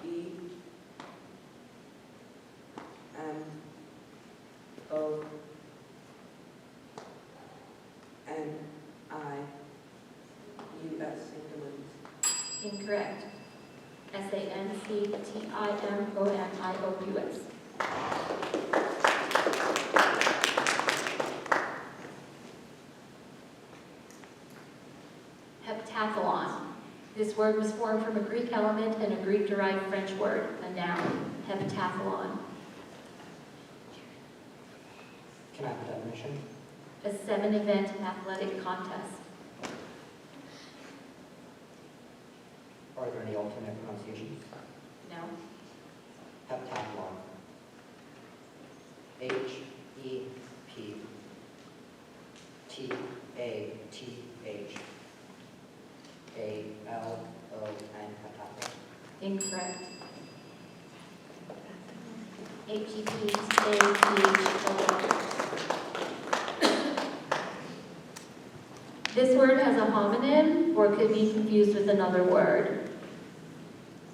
E. M. O. N. I. U. S. Sanctimonious. Incorrect. Sanctimonious. Heptathlon. This word was formed from a Greek element and a Greek-derived French word, a noun. Heptathlon. Can I have the definition? A 7-event athletic contest. Are there any alternate pronunciations? No. Heptathlon. Heptathlon. Incorrect. Heptathlon. This word has a homonym or could be confused with another word.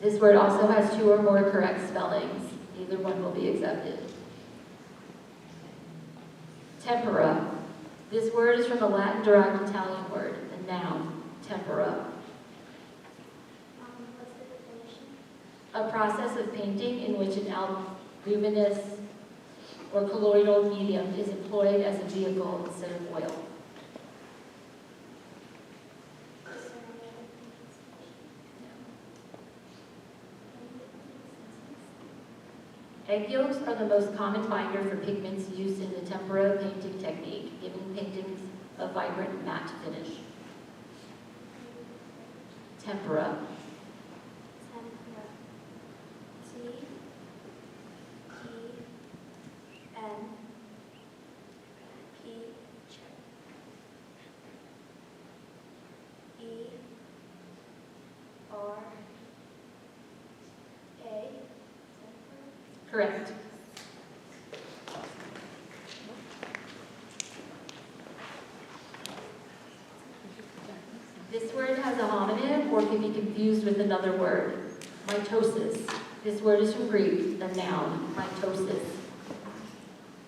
This word also has 2 or more correct spellings. Either one will be accepted. Tempera. This word is from a Latin-derived Italian word, a noun, tempera. What's the definition? A process of painting in which an albuminous or colloidal medium is employed as a vehicle instead of oil. Is there any other pronunciation? Egg yolks are the most common binder for pigments used in the tempera painting technique, giving paintings a vibrant matte finish. Tempera. Tempera. T-E-N-P-E-R-A. Correct. This word has a homonym or can be confused with another word. Mitosis. This word is from Greek, a noun, mitosis.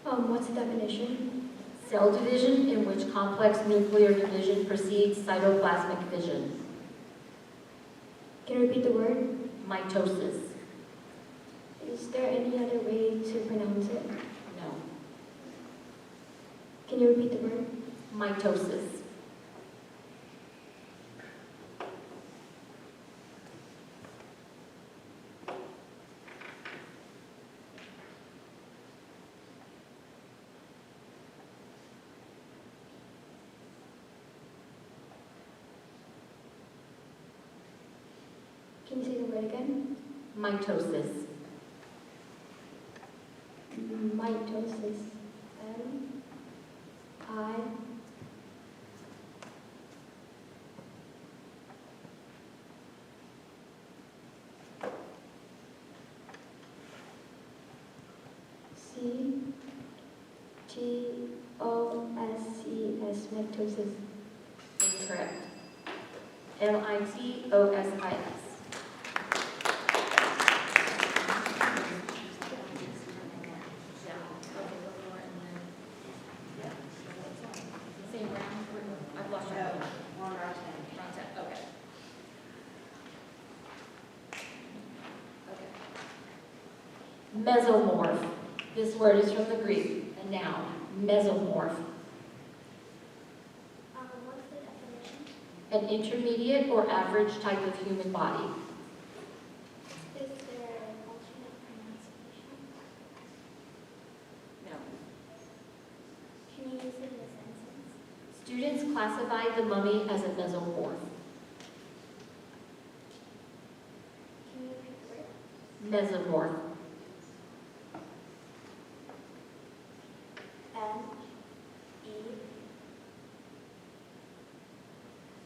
What's the definition? Cell division in which complex nuclear division precedes cytoplasmic fission. Can you repeat the word? Mitosis. Is there any other way to pronounce it? No. Can you repeat the word? Mitosis. Can you say the word again? Mitosis. Mitosis. M I C T O S E S, mitosis. Incorrect. Mitosis. Same round, I've lost track. One round 10. Round 10, okay. Okay. Mesomorph. This word is from the Greek, a noun, mesomorph. What's the definition? An intermediate or average type of human body. Is there an alternate pronunciation? No. Can you use it in a sentence? Students classified the mummy as a mesomorph. Can you repeat the word? Mesomorph. M E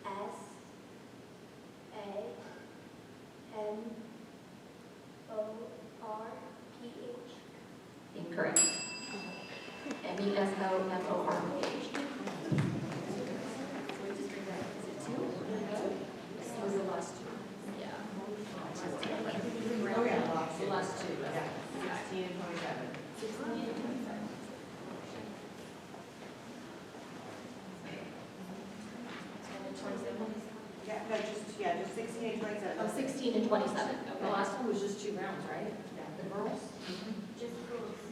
S A M O R P H. Incorrect. Mesomorph. Was the last two? Yeah. Oh, yeah, lots. The last two. Yeah, 16 and 27. 16 and 25. And 27? Yeah, just 16 and 27. Oh, 16 and 27. The last one was just 2 rounds, right? Yeah. The girls?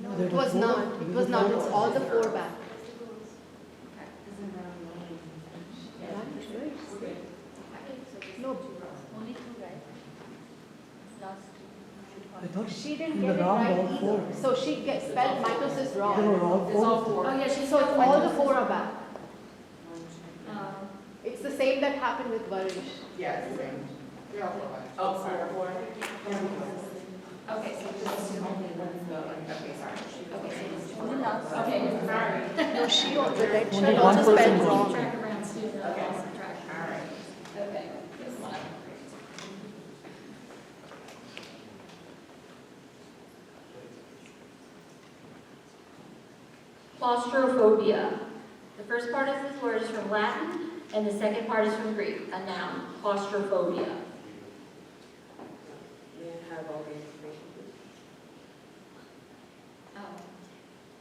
No, it was not. It was not. It's all the 4 back. No, Only 2, right? Last I thought She didn't in get the it round right all either. 4. So she spelled mitosis They wrong. were all It's all 4. 4. Oh, yeah, she's So it's all the 4 are back. Um, It's the same that happened with Varish. Yeah, it's the same. They're all 4 back. Oh, 4. Okay, so this is only one. Okay, sorry. Okay, so this is okay, sorry. No, she also, the red Only shirt one also person spelled wrong. wrong. Track around Susan, I lost some track. All right. Okay, this one. Claustrophobia. The first part of this word is from Latin, and the second part is from Greek, a noun, claustrophobia. May I have all the information, please?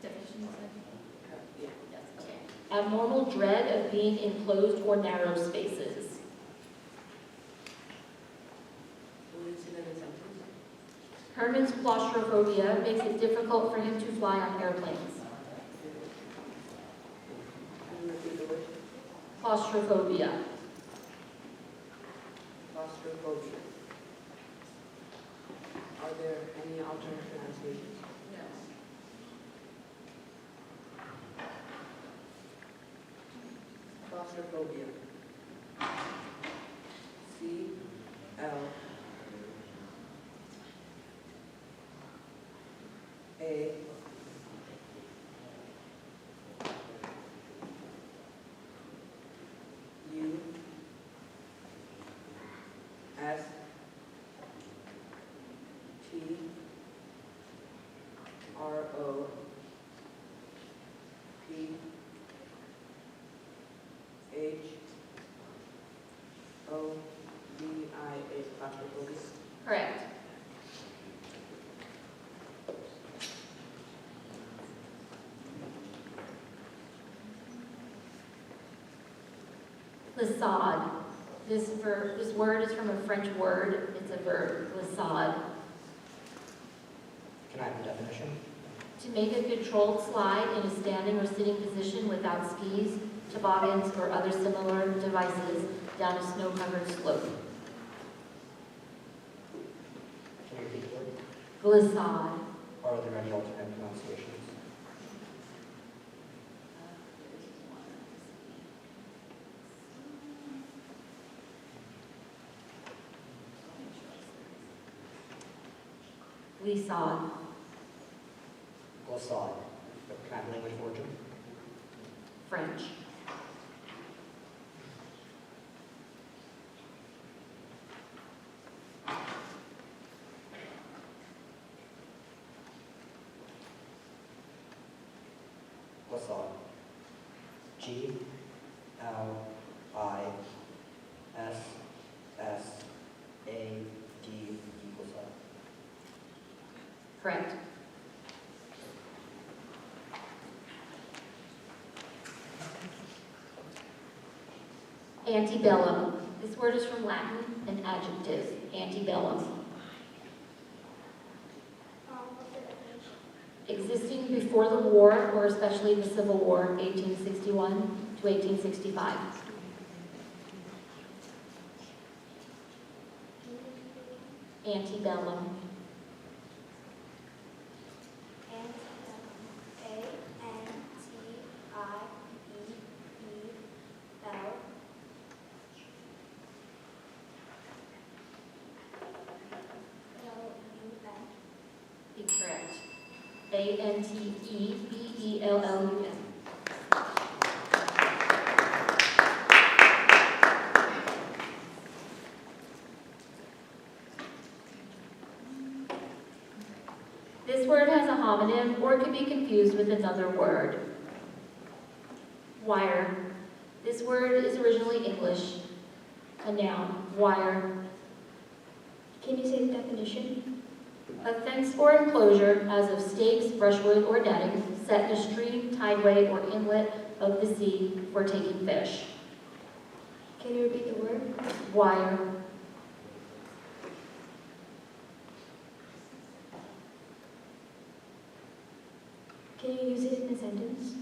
Definition you said? Yeah. Yes, okay. Abnormal dread of being in closed or narrow spaces. Will you say that in sentence? Herman's claustrophobia makes it difficult for him to fly on airplanes. Can you repeat the word? Claustrophobia. Claustrophobia. Are there any alternate pronunciations? Claustrophobia. C L A U S T R O P H O V I A, claustrophobia. Correct. Glissade. This word is from a French word. It's a verb, glissade. Can I have the definition? To make a controlled slide in a standing or sitting position without skis, toboggans, or other similar devices down a snow-covered slope. Can you repeat the word? Glissade. Are there any alternate pronunciations? glissade, Glissade. Can I have language of origin? French. Glissade. Glissade. Glissade. Correct. Antebellum. This word is from Latin, an adjective, antebellum. What's the definition? Existing before the war, or especially the Civil War, 1861 to 1865. Antebellum. Incorrect. Antebellum. This word has a homonym or could be confused with another word. Wire. This word is originally English. A noun. Wire. Can you say the definition? A fence or enclosure as of stakes, brushwood, or netting set in a stream, tideway, or inlet of the sea for taking fish. Can you repeat the word? Wire. Can you use it in a sentence?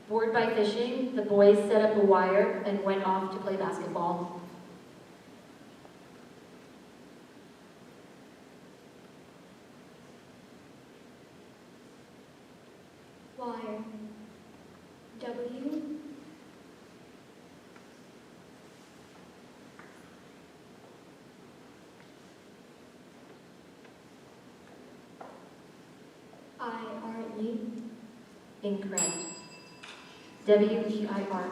Bored by fishing, the boys set up a wire and went off to play basketball. Wire. W. I-R-E. Incorrect. W-E-I-R.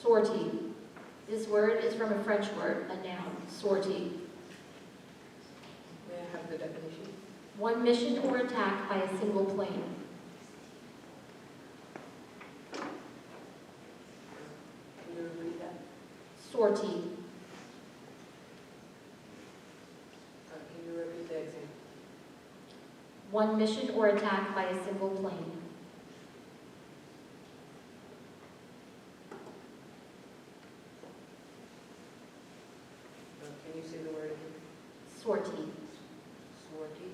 Sortie. This word is from a French word, a noun, sortie. May I have the definition? One mission or attack by a single plane. Can you repeat that? Sortie. Can you repeat the example? One mission or attack by a single plane. Can you say the word again? Sortie. Sortie.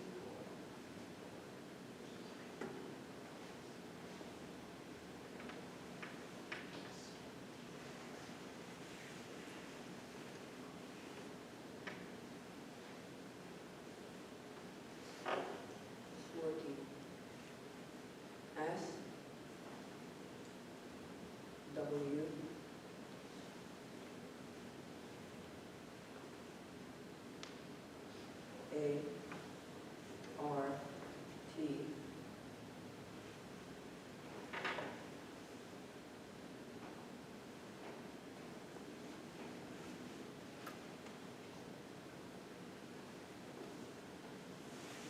Sortie. S W A R T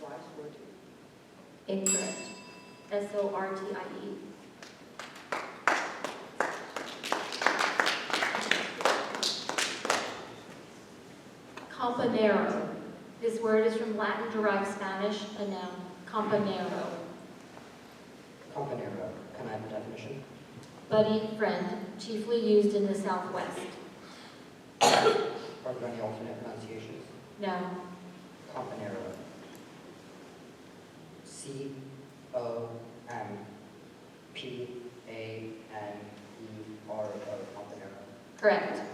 Y sortie. Incorrect. S-O-R-T-I-E. Campanero. This word is from Latin-derived Spanish, a noun, campanero. Campanero. Can I have the definition? Buddy, friend, chiefly used in the Southwest. Are there any alternate pronunciations? No. Campanero. C-O-M-P-A-N-E-R-O. Correct.